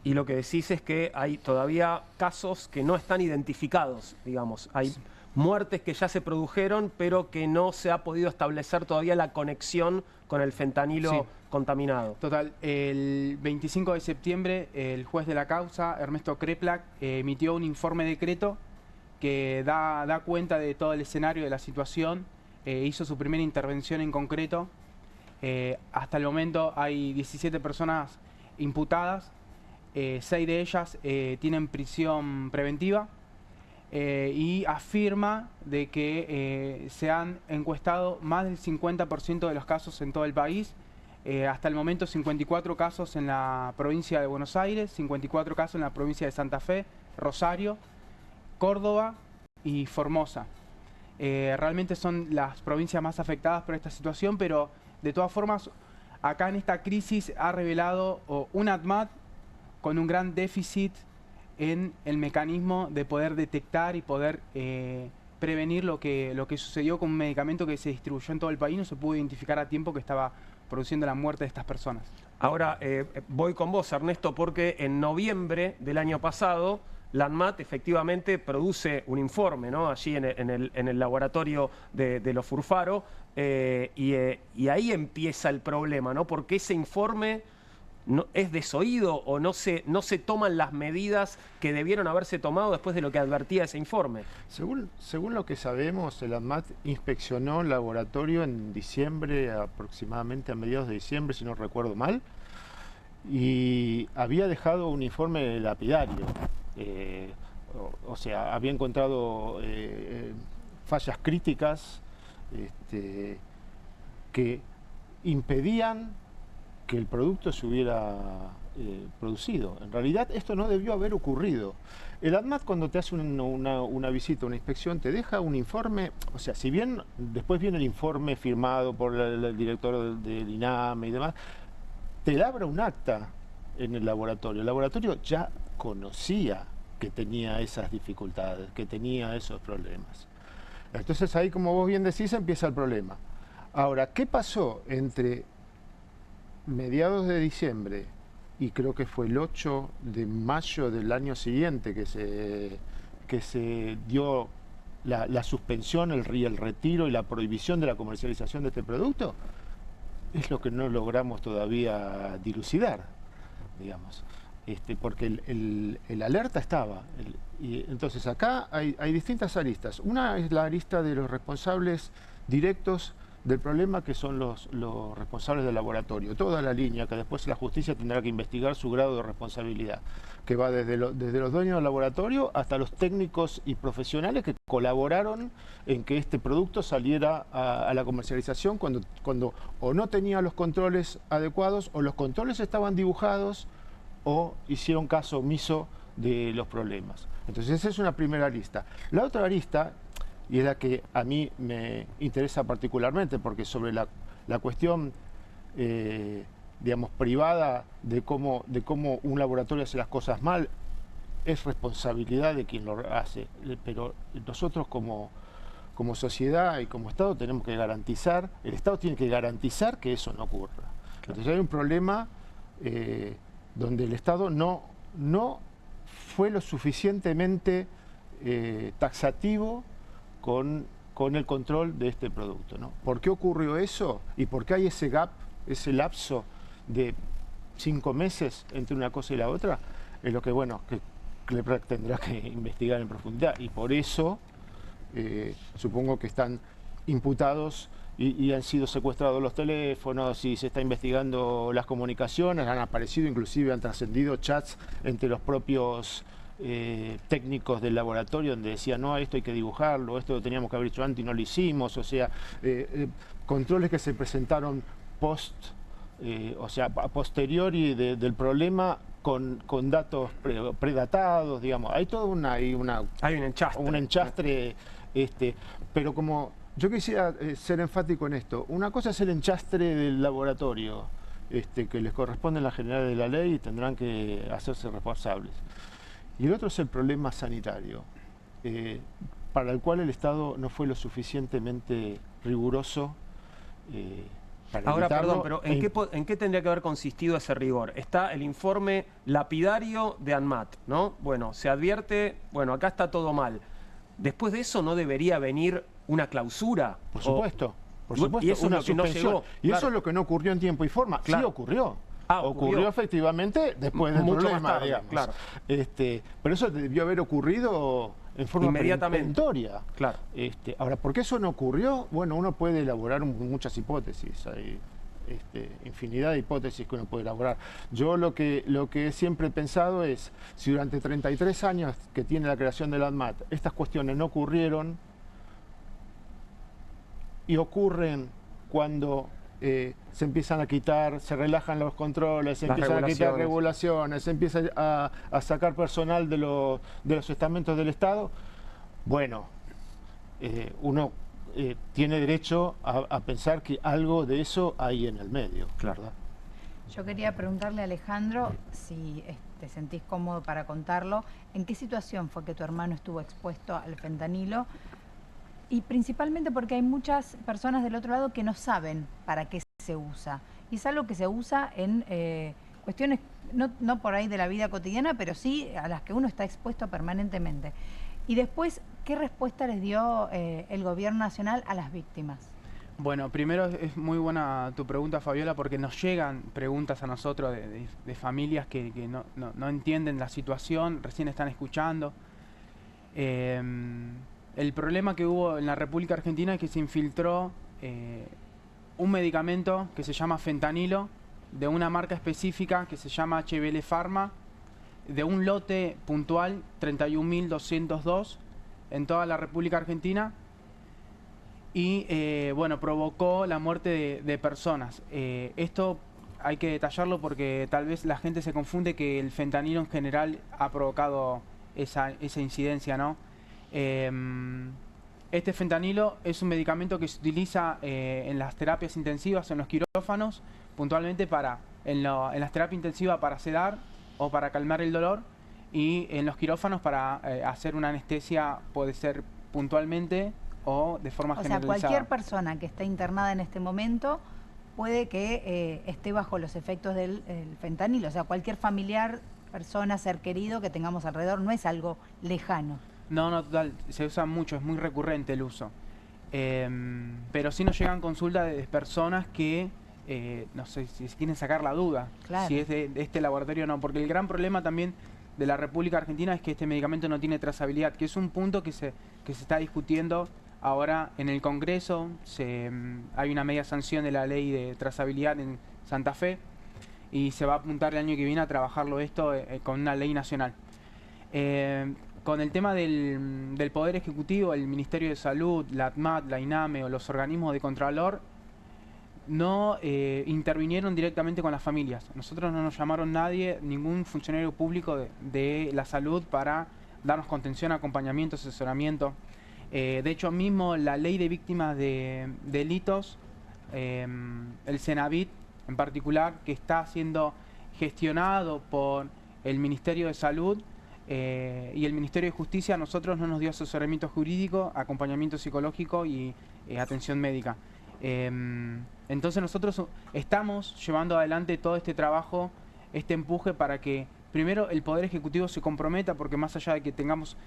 Y lo que decís es que hay todavía casos que no están identificados, digamos. Hay muertes que ya se produjeron, pero que no se ha podido establecer todavía la conexión con el fentanilo contaminado. Total, el 25 de septiembre el juez de la causa, Ernesto Kreplak, emitió un informe decreto que da cuenta de todo el escenario de la situación. Hizo su primera intervención en concreto. Hasta el momento hay 17 personas imputadas, 6 de ellas tienen prisión preventiva y afirma de que se han encuestado más del 50% de los casos en todo el país. Hasta el momento 54 casos en la provincia de Buenos Aires, 54 casos en la provincia de Santa Fe, Rosario, Córdoba y Formosa. Realmente son las provincias más afectadas por esta situación, pero de todas formas, acá en esta crisis ha revelado un ANMAT con un gran déficit en el mecanismo de poder detectar y poder prevenir lo que sucedió con un medicamento que se distribuyó en todo el país. No se pudo identificar a tiempo que estaba produciendo la muerte de estas personas. Ahora voy con vos, Ernesto, porque en noviembre del año pasado la ANMAT efectivamente produce un informe, ¿no? Allí en el laboratorio de los Furfaro, y ahí empieza el problema, ¿no? Porque ese informe no, es desoído o no se toman las medidas que debieron haberse tomado después de lo que advertía ese informe. Según lo que sabemos, el ANMAT inspeccionó el laboratorio en diciembre, aproximadamente a mediados de diciembre, si no recuerdo mal, y había dejado un informe lapidario. O sea, había encontrado fallas críticas que impedían que el producto se hubiera producido. En realidad esto no debió haber ocurrido. El ANMAT, cuando te hace una visita, una inspección, te deja un informe. O sea, si bien después viene el informe firmado por el director del INAME y demás, te labra un acta en el laboratorio. El laboratorio ya conocía que tenía esas dificultades, que tenía esos problemas. Entonces ahí, como vos bien decís, empieza el problema. Ahora, ¿qué pasó entre mediados de diciembre y creo que fue el 8 de mayo del año siguiente que se dio la suspensión, el retiro y la prohibición de la comercialización de este producto? Es lo que no logramos todavía dilucidar, digamos. porque el alerta estaba. Y entonces acá hay distintas aristas. Una es la arista de los responsables directos del problema, que son los responsables del laboratorio. Toda la línea que después la justicia tendrá que investigar su grado de responsabilidad, que va desde los dueños del laboratorio hasta los técnicos y profesionales que colaboraron en que este producto saliera a la comercialización cuando o no tenía los controles adecuados, o los controles estaban dibujados, o hicieron caso omiso de los problemas. Entonces esa es una primera arista. La otra arista, y es la que a mí me interesa particularmente, porque sobre la cuestión, digamos, privada de cómo un laboratorio hace las cosas mal, es responsabilidad de quien lo hace, pero nosotros como sociedad y como Estado tenemos que garantizar, el Estado tiene que garantizar que eso no ocurra. Entonces hay un problema donde el Estado no fue lo suficientemente taxativo con el control de este producto, ¿no? ¿Por qué ocurrió eso? ¿Y por qué hay ese gap, ese lapso de 5 meses entre una cosa y la otra? Es lo que, bueno, que CLEPRAC tendrá que investigar en profundidad, y por eso supongo que están imputados y han sido secuestrados los teléfonos, y se está investigando las comunicaciones, han aparecido, inclusive han trascendido chats entre los propios técnicos del laboratorio, donde decían, no, esto hay que dibujarlo, esto lo teníamos que haber hecho antes y no lo hicimos. O sea, controles que se presentaron o sea, a posteriori del problema, con datos predatados, digamos. Hay todo hay un enchastre, pero como yo quisiera ser enfático en esto, una cosa es el enchastre del laboratorio, que les corresponde en la generalidad de la ley y tendrán que hacerse responsables. Y el otro es el problema sanitario, para el cual el Estado no fue lo suficientemente riguroso para Ahora, evitarlo. perdón, pero ¿en qué tendría que haber consistido ese rigor? Está el informe lapidario de ANMAT, ¿no? Bueno, se advierte, bueno, acá está todo mal. Después de eso, ¿no debería venir una clausura? Por supuesto, por supuesto. Y eso una es lo que no suspensión. llegó. Y Claro. eso es lo que no ocurrió en tiempo y forma. Claro. Sí ocurrió. Ocurrió. Ocurrió efectivamente después del Mucho problema, más tarde, digamos. claro. Pero eso debió haber ocurrido en forma Inmediatamente. perentoria. Claro. Ahora, ¿por qué eso no ocurrió? Bueno, uno puede elaborar muchas hipótesis. Hay infinidad de hipótesis que uno puede elaborar. Yo lo que siempre he pensado es, si durante 33 años que tiene la creación del ANMAT estas cuestiones no ocurrieron, y ocurren cuando se empiezan a quitar, se relajan los controles, se empiezan a quitar regulaciones, se empieza a sacar personal de los estamentos del Estado, bueno, uno tiene derecho a pensar que algo de eso hay en el medio, ¿verdad? Yo quería preguntarle a Alejandro, si te sentís cómodo para contarlo, ¿en qué situación fue que tu hermano estuvo expuesto al fentanilo? Y principalmente porque hay muchas personas del otro lado que no saben para qué se usa. Y es algo que se usa en cuestiones, no por ahí de la vida cotidiana, pero sí a las que uno está expuesto permanentemente. Y después, ¿qué respuesta les dio el gobierno nacional a las víctimas? Bueno, primero es muy buena tu pregunta, Fabiola, porque nos llegan preguntas a nosotros de familias que no entienden la situación, recién están escuchando. El problema que hubo en la República Argentina es que se infiltró un medicamento que se llama fentanilo, de una marca específica que se llama HBL Pharma, de un lote puntual, 31.202, en toda la República Argentina, y bueno, provocó la muerte de personas. Esto hay que detallarlo porque tal vez la gente se confunde que el fentanilo en general ha provocado esa incidencia, ¿no? Este fentanilo es un medicamento que se utiliza en las terapias intensivas, en los quirófanos, puntualmente en las terapias intensivas para sedar o para calmar el dolor, y en los quirófanos para hacer una anestesia, puede ser puntualmente o de forma generalizada. O sea, cualquier persona que esté internada en este momento puede que esté bajo los efectos del fentanilo. O sea, cualquier familiar, persona, ser querido que tengamos alrededor, no es algo lejano. No, total, se usa mucho, es muy recurrente el uso. Pero sí nos llegan consultas de personas que no sé si quieren sacar la duda, Claro. si es de este laboratorio o no, porque el gran problema también de la República Argentina es que este medicamento no tiene trazabilidad, que es un punto que se está discutiendo ahora en el Congreso. Hay una media sanción de la ley de trazabilidad en Santa Fe y se va a apuntar el año que viene a trabajarlo esto con una ley nacional. Con el tema del Poder Ejecutivo, el Ministerio de Salud, la ATMAT, la INAME o los organismos de Contralor no intervinieron directamente con las familias. Nosotros no nos llamaron nadie, ningún funcionario público de la salud para darnos contención, acompañamiento, asesoramiento. De hecho, mismo la ley de víctimas de delitos, el Senavit en particular, que está siendo gestionado por el Ministerio de Salud y el Ministerio de Justicia, a nosotros no nos dio asesoramiento jurídico, acompañamiento psicológico y atención médica. Entonces nosotros estamos llevando adelante todo este trabajo, este empuje para que primero el Poder Ejecutivo se comprometa, porque más allá de que tengamos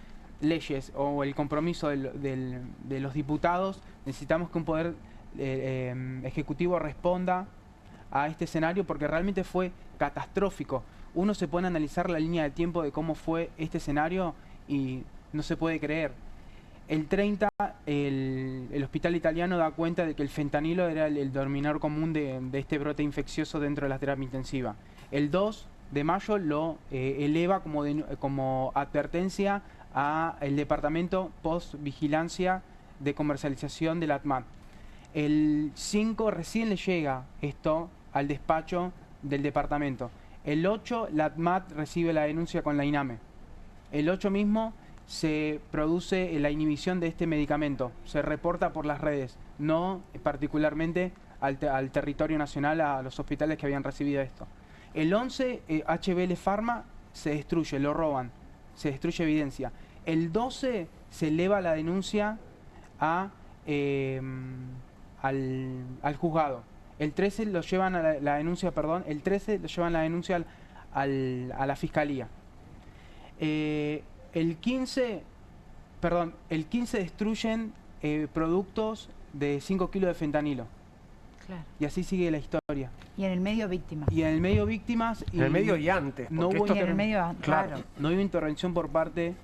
leyes o el compromiso de los diputados, necesitamos que un Poder Ejecutivo responda a este escenario, porque realmente fue catastrófico. Uno se pone a analizar la línea de tiempo de cómo fue este escenario y no se puede creer. El 30, el hospital italiano da cuenta de que el fentanilo era el denominador común de este brote infeccioso dentro de la terapia intensiva. El 2 de mayo lo eleva como advertencia al Departamento Post-Vigilancia de Comercialización de la ATMAT. El 5 recién le llega esto al despacho del departamento. El 8, la ATMAT recibe la denuncia con la INAME. El 8 mismo se produce la inhibición de este medicamento, se reporta por las redes, no particularmente al territorio nacional, a los hospitales que habían recibido esto. El 11, HBL Pharma se destruye, lo roban, se destruye evidencia. El 12 se eleva la denuncia al juzgado. El 13 lo llevan a la denuncia, perdón, el 13 lo llevan la denuncia a la fiscalía. El 15 destruyen productos de 5 kilos de fentanilo. Claro. Y así sigue la historia. Y en el medio víctimas. Y en el medio víctimas. En el medio y antes. No hubo, en el medio, claro. No hubo intervención por parte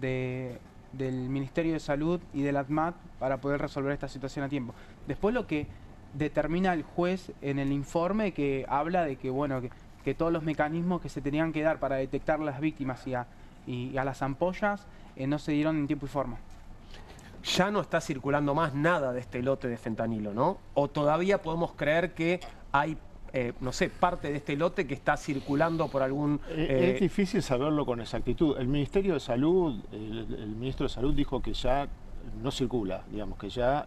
del Ministerio de Salud y del ATMAT para poder resolver esta situación a tiempo. Después lo que determina el juez en el informe, que habla de que, bueno, que todos los mecanismos que se tenían que dar para detectar a las víctimas y a las ampollas no se dieron en tiempo y forma. Ya no está circulando más nada de este lote de fentanilo, ¿no? ¿O todavía podemos creer que hay, no sé, parte de este lote que está circulando por algún... Es difícil saberlo con exactitud. El Ministerio de Salud, el Ministro de Salud dijo que ya no circula, digamos, que ya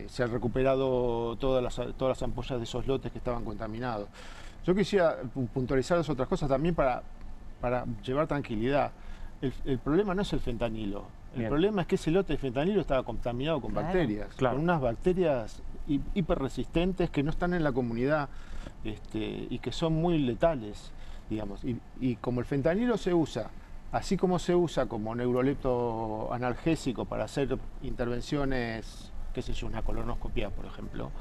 se han recuperado todas las ampollas de esos lotes que estaban contaminados. Yo quisiera puntualizar otras cosas también para llevar tranquilidad. El problema no es el fentanilo. El problema es que ese lote de fentanilo estaba contaminado con bacterias, con unas bacterias hiperresistentes que no están en la comunidad y que son muy letales, digamos. Y como el fentanilo se usa, así como se usa como neurolepto analgésico para hacer intervenciones, qué sé yo, una colonoscopia, por ejemplo,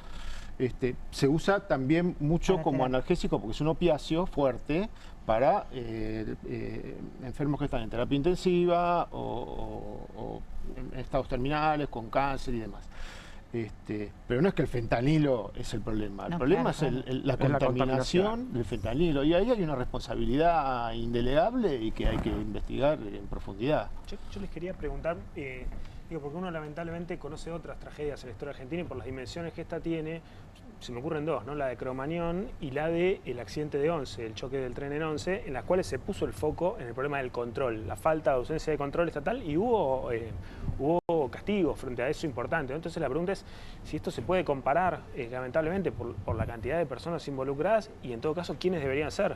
se usa también mucho como analgésico porque es un opiáceo fuerte para enfermos que están en terapia intensiva o en estados terminales, con cáncer y demás. Pero no es que el fentanilo es el problema, el problema es la contaminación del fentanilo, y ahí hay una responsabilidad indelegable y que hay que investigar en profundidad. Yo les quería preguntar, porque uno lamentablemente conoce otras tragedias en la historia argentina y por las dimensiones que esta tiene, se me ocurren dos, ¿no? La de Cromañón y la del accidente de Once, el choque del tren en Once, en las cuales se puso el foco en el problema del control, la falta de ausencia de control estatal, y hubo castigos frente a eso importante, ¿no? Entonces la pregunta es si esto se puede comparar, lamentablemente, por la cantidad de personas involucradas y en todo caso quiénes deberían ser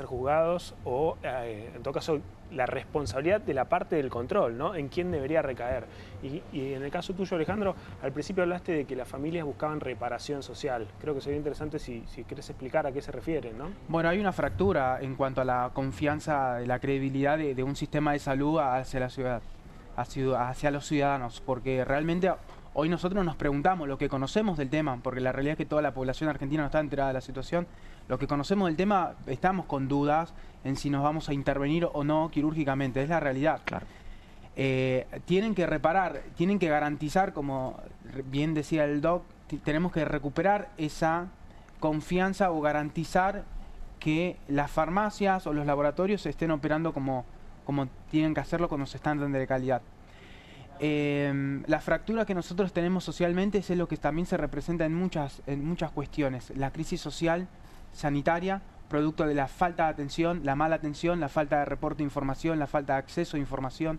juzgados o en todo caso la responsabilidad de la parte del control, ¿no? En quién debería recaer. Y en el caso tuyo, Alejandro, al principio hablaste de que las familias buscaban reparación social. Creo que sería interesante si querés explicar a qué se refieren, ¿no? Bueno, hay una fractura en cuanto a la confianza, la credibilidad de un sistema de salud hacia la ciudad, hacia los ciudadanos, porque realmente Hoy nosotros nos preguntamos lo que conocemos del tema, porque la realidad es que toda la población argentina no está enterada de la situación. Lo que conocemos del tema, estamos con dudas en si nos vamos a intervenir o no quirúrgicamente, es la realidad. Claro. Tienen que reparar, tienen que garantizar, como bien decía el doc, tenemos que recuperar esa confianza o garantizar que las farmacias o los laboratorios estén operando como tienen que hacerlo con los estándares de calidad. La fractura que nosotros tenemos socialmente es lo que también se representa en muchas cuestiones. La crisis social, sanitaria, producto de la falta de atención, la mala atención, la falta de reporte de información, la falta de acceso a información,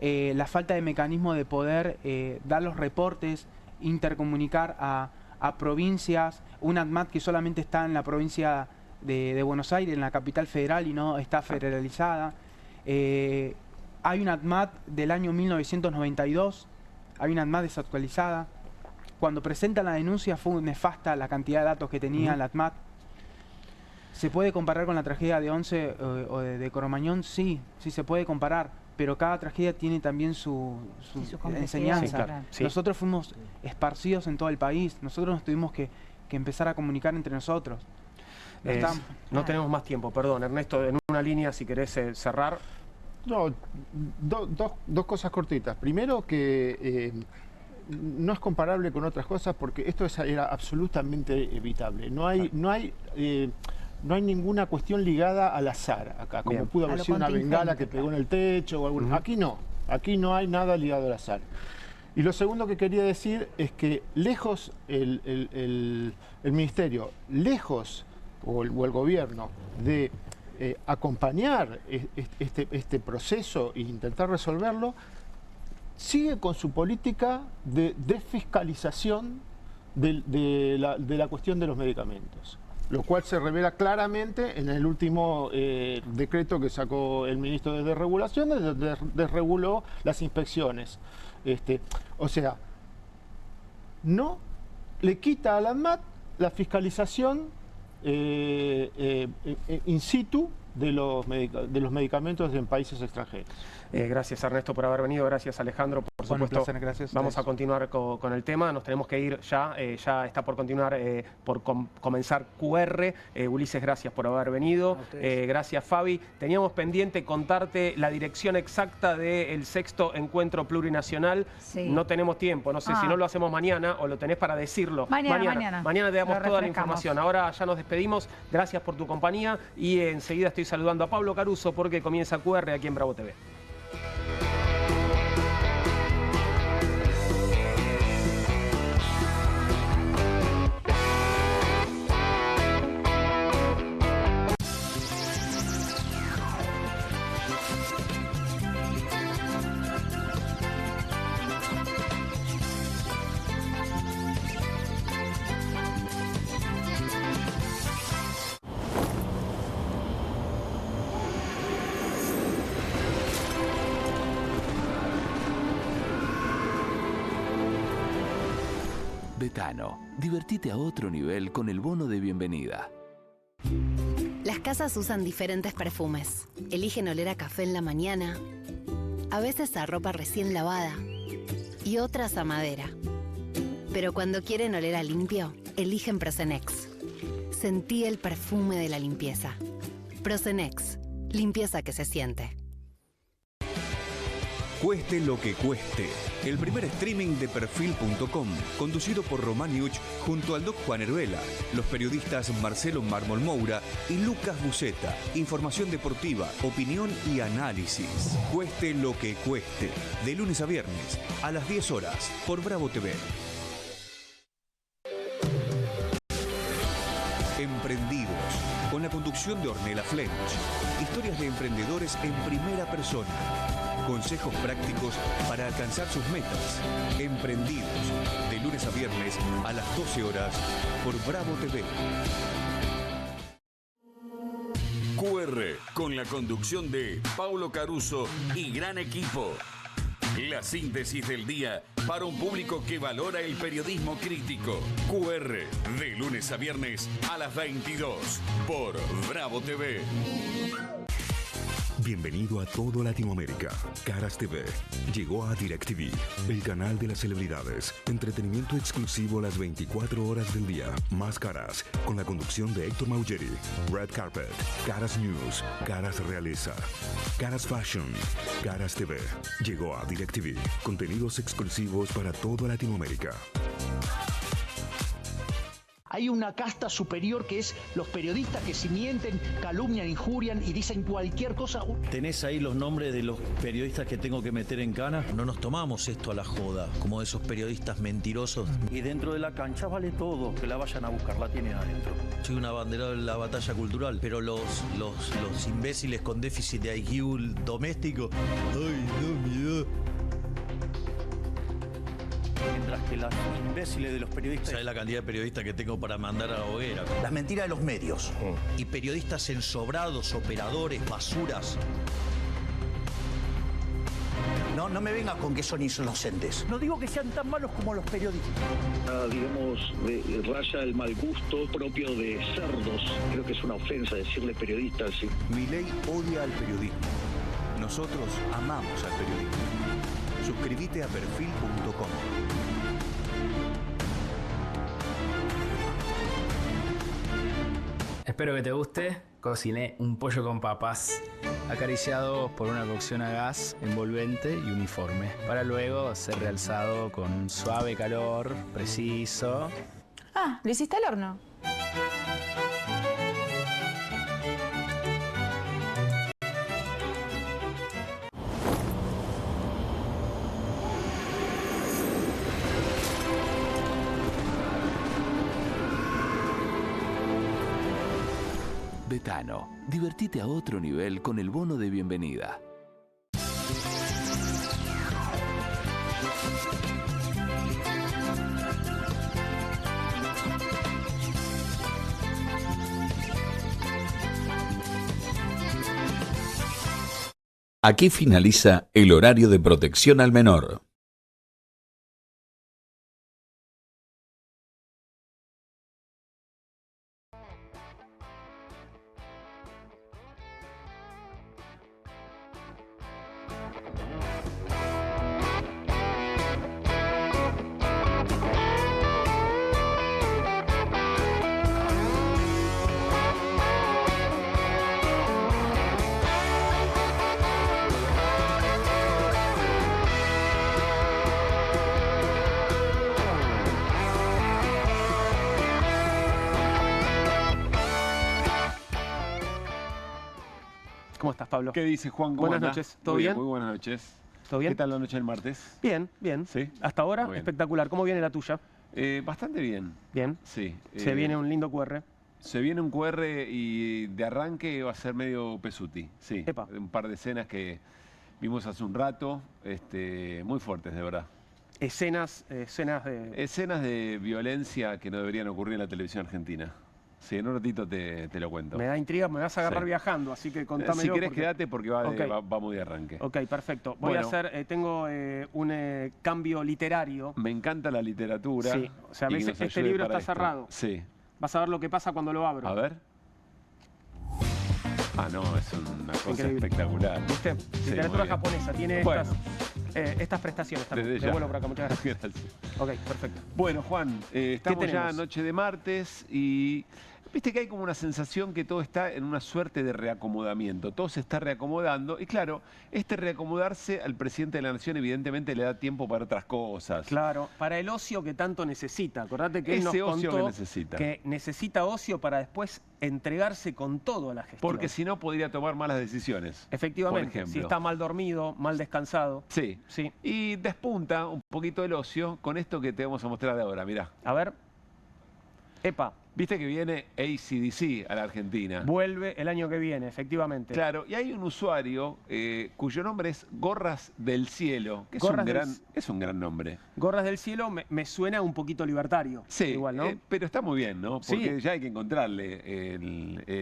la falta de mecanismo de poder dar los reportes, intercomunicar a provincias, un ADMAT que solamente está en la provincia de Buenos Aires, en la capital federal, y no está federalizada. Hay una ADMAT del año 1992, hay una ADMAT desactualizada. Cuando presentan la denuncia fue nefasta la cantidad de datos que tenía la ADMAT. ¿Se puede comparar con la tragedia de Once o de Cromañón? Sí, sí se puede comparar, pero cada tragedia tiene también su enseñanza. Sí, claro. Sí. Nosotros fuimos esparcidos en todo el país, nosotros nos tuvimos que empezar a comunicar entre nosotros. No tenemos más tiempo, perdón, Ernesto, en una línea si querés cerrar. No, dos cosas cortitas. Primero que no es comparable con otras cosas porque esto era absolutamente evitable. No hay ninguna cuestión ligada al azar acá, como Bien. pudo haber sido una bengala que pegó en el techo o algo. Aquí no hay nada ligado al azar. Y lo segundo que quería decir es que lejos el Ministerio, lejos o el gobierno de acompañar este proceso e intentar resolverlo, sigue con su política de desfiscalización de la cuestión de los medicamentos, lo cual se revela claramente en el último decreto que sacó el ministro de Desregulación, donde desreguló las inspecciones. O sea, no le quita a la ANMAT la fiscalización in situ de los medicamentos en países extranjeros. Gracias Ernesto por haber venido, gracias Alejandro, por supuesto. Placer, gracias. Vamos a continuar con el tema, nos tenemos que ir ya, ya está por continuar, comenzar QR. Ulises, gracias por haber venido. Gracias Fabi. Teníamos pendiente contarte la dirección exacta del 6º encuentro plurinacional. Sí. No tenemos tiempo, no sé si no lo hacemos mañana o lo tenés para decirlo. Mañana. Mañana te damos toda la información. Ahora ya nos despedimos, gracias por tu compañía y enseguida estoy saludando a Pablo Caruso porque comienza QR aquí en Bravo TV. Betano, divertite a otro nivel con el bono de bienvenida. Las casas usan diferentes perfumes. Eligen oler a café en la mañana, a veces a ropa recién lavada y otras a madera. Pero cuando quieren oler a limpio, eligen Prosenex. Sentí el perfume de la limpieza. Prosenex, limpieza que se siente. Cueste lo que cueste. El primer streaming de Perfil.com, conducido por Román Uch junto al doc Juan Heruela, los periodistas Marcelo Mármol Moura y Lucas Buceta. Información deportiva, opinión y análisis. Cueste lo que cueste. De lunes a viernes, a las 10 horas, por Bravo TV. Emprendidos, con la conducción de Ornella Flench. Historias de emprendedores en primera persona. Consejos prácticos para alcanzar sus metas. Emprendidos, de lunes a viernes a las 12 horas por Bravo TV. QR, con la conducción de Paulo Caruso y gran equipo. La síntesis del día para un público que valora el periodismo crítico. QR, de lunes a viernes a las 22 por Bravo TV. Bienvenido a todo Latinoamérica. Caras TV llegó a DirecTV, el canal de las celebridades. Entretenimiento exclusivo las 24 horas del día. Más Caras, con la conducción de Héctor Maugeri. Red Carpet, Caras News, Caras Realeza, Caras Fashion, Caras TV. Llegó a DirecTV. Contenidos exclusivos para toda Latinoamérica. Hay una casta superior que es los periodistas que si mienten, calumnian, injurian y dicen cualquier cosa. ¿Tenés ahí los nombres de los periodistas que tengo que meter en cana? No nos tomamos esto a la joda, como esos periodistas mentirosos. Y dentro de la cancha vale todo, que la vayan a buscar, la tienen adentro. Soy un abanderado de la batalla cultural, pero los imbéciles con déficit de IQ doméstico, ¡ay, no, miedo! Mientras que los imbéciles de los periodistas... ¿Sabes la cantidad de periodistas que tengo para mandar a la hoguera? Las mentiras de los medios. Y periodistas ensobrados, operadores, basuras. No me vengas con que son inocentes. No digo que sean tan malos como los periodistas. Digamos, raya el mal gusto propio de cerdos. Creo que es una ofensa decirle periodistas. ¿Sí? Milei odia al periodismo. Nosotros amamos al periodismo. Suscríbete a perfil.com. Espero que te guste. Cociné un pollo con papas, acariciado por una cocción a gas, envolvente y uniforme, para luego ser realzado con un suave calor, preciso. Ah, ¿lo hiciste al horno? Betano, divertite a otro nivel con el bono de bienvenida. Aquí finaliza el horario de protección al menor. ¿Cómo estás, Pablo? ¿Qué dice Juan? ¿Cómo Buenas anda? noches. ¿Todo Muy bien? Muy buenas noches. ¿Todo bien? ¿Qué tal la noche del martes? Bien, bien. ¿Sí? Hasta ahora, Muy bien. espectacular. ¿Cómo viene la tuya? Bastante bien. Bien. Sí. Se viene un lindo QR. Se viene un QR y de arranque va a ser medio pesuti. Sí. Epa. Un par de escenas que vimos hace un rato, muy fuertes, de verdad. Escenas de... Escenas de violencia que no deberían ocurrir en la televisión argentina. Sí, en un ratito te lo cuento. Me da intriga, me vas a agarrar Sí. viajando, así que contámelo. Si querés, porque... quédate porque va, Ok. va muy de arranque. Ok, perfecto. Voy a hacer, tengo un cambio literario. Me encanta la literatura. Sí, o sea, y que ves, nos este ayude libro para está esto. cerrado. Sí. Vas a ver lo que pasa cuando lo abro. A ver. Ah, no, es una cosa Increíble. espectacular. ¿Viste? Sí, Literatura muy bien. japonesa, tiene Bueno. estas prestaciones también. Desde Te ya. vuelvo por acá, muchas gracias. Gracias. Ok, perfecto. Bueno, Juan, estamos ya tenemos? noche de martes y viste que hay como una sensación que todo está en una suerte de reacomodamiento. Todo se está reacomodando y claro, este reacomodarse al presidente de la Nación evidentemente le da tiempo para otras cosas. Claro, para el ocio que tanto necesita. Acordate que él nos Ese ocio contó que necesita. que necesita ocio para después entregarse con todo a la gestión. Porque si no podría tomar malas decisiones. Efectivamente, por ejemplo. si está mal dormido, mal descansado. Sí. Sí. Y despunta un poquito el ocio con esto que te vamos a mostrar de ahora, mirá. A ver. Epa. Viste que viene AC/DC a la Argentina. Vuelve el año que viene, efectivamente. Claro, y hay un usuario cuyo nombre es Gorras del Cielo, que es un gran nombre. Gorras del Cielo me suena un poquito libertario. Sí, igual, ¿no? pero está muy bien, ¿no? Porque Sí. ya hay que encontrarle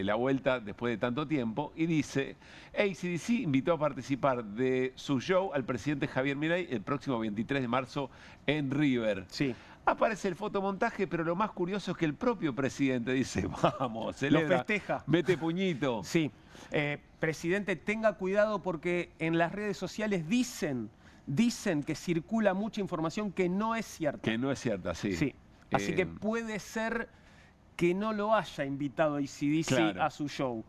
la vuelta después de tanto tiempo. Y dice, AC/DC invitó a participar de su show al presidente Javier Milei el próximo 23 de marzo en River. Sí. Aparece el fotomontaje, pero lo más curioso es que el propio presidente dice, vamos, celebra, lo festeja. mete puñito. Sí. Presidente, tenga cuidado porque en las redes sociales dicen que circula mucha información que no es cierta. Que no es cierta, sí. Sí. Así que puede ser que no lo haya invitado AC/DC Claro. a su show.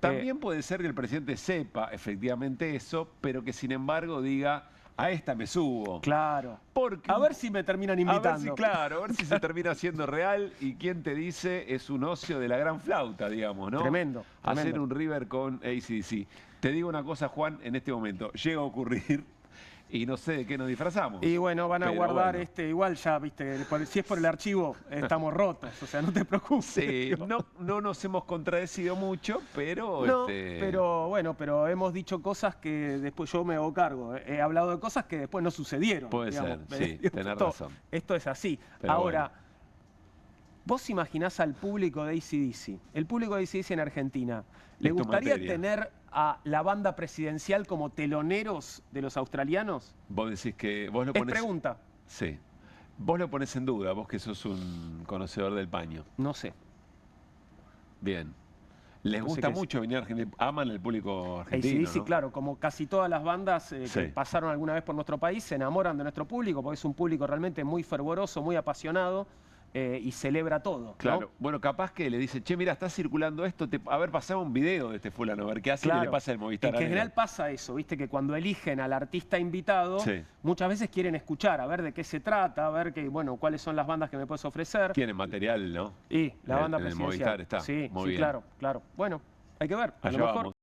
También puede ser que el presidente sepa efectivamente eso, pero que sin embargo diga, a esta me subo. Claro. Porque a ver si me terminan invitando. A ver si se termina haciendo real y quién te dice es un ocio de la gran flauta, digamos, ¿no? Tremendo. Hacer un River con AC/DC. Te digo una cosa, Juan, en este momento llega a ocurrir y no sé de qué nos disfrazamos. Y bueno, van a Pero guardar bueno. igual ya, viste, si es por el archivo, estamos rotos, o sea, no te preocupes. Sí, no nos hemos contradecido mucho, pero... No, pero bueno, pero hemos dicho cosas que después yo me hago cargo. He hablado de cosas que después no sucedieron. Puede digamos. ser, sí, tenés razón. Esto es así. Pero Ahora, bueno. vos imaginás al público de AC/DC, el público de AC/DC en Argentina, ¿le Es tu gustaría materia. tener a la banda presidencial como teloneros de los australianos? Vos decís que vos lo Es pones... pregunta. Sí. Vos lo pones en duda, vos que sos un conocedor del paño. No sé. Bien. Les No sé gusta qué mucho venir a Argentina, aman el público argentino, AC/DC, ¿no? claro, como casi todas las bandas Sí. que pasaron alguna vez por nuestro país, se enamoran de nuestro público porque es un público realmente muy fervoroso, muy apasionado y celebra todo, ¿no? Claro, bueno, capaz que le dice, che, mira, está circulando esto, a ver, pasaba un video de este fulano, a ver qué hace y le pasa el Movistar. En general pasa eso, viste, que cuando eligen al artista invitado, Sí. muchas veces quieren escuchar, a ver de qué se trata, a ver bueno, cuáles son las bandas que me puedes ofrecer. Tiene material, ¿no? Y la banda en el presidencial. Movistar está. Sí, Muy sí, bien. claro, claro. Bueno, hay que ver. A Allá lo mejor vamos.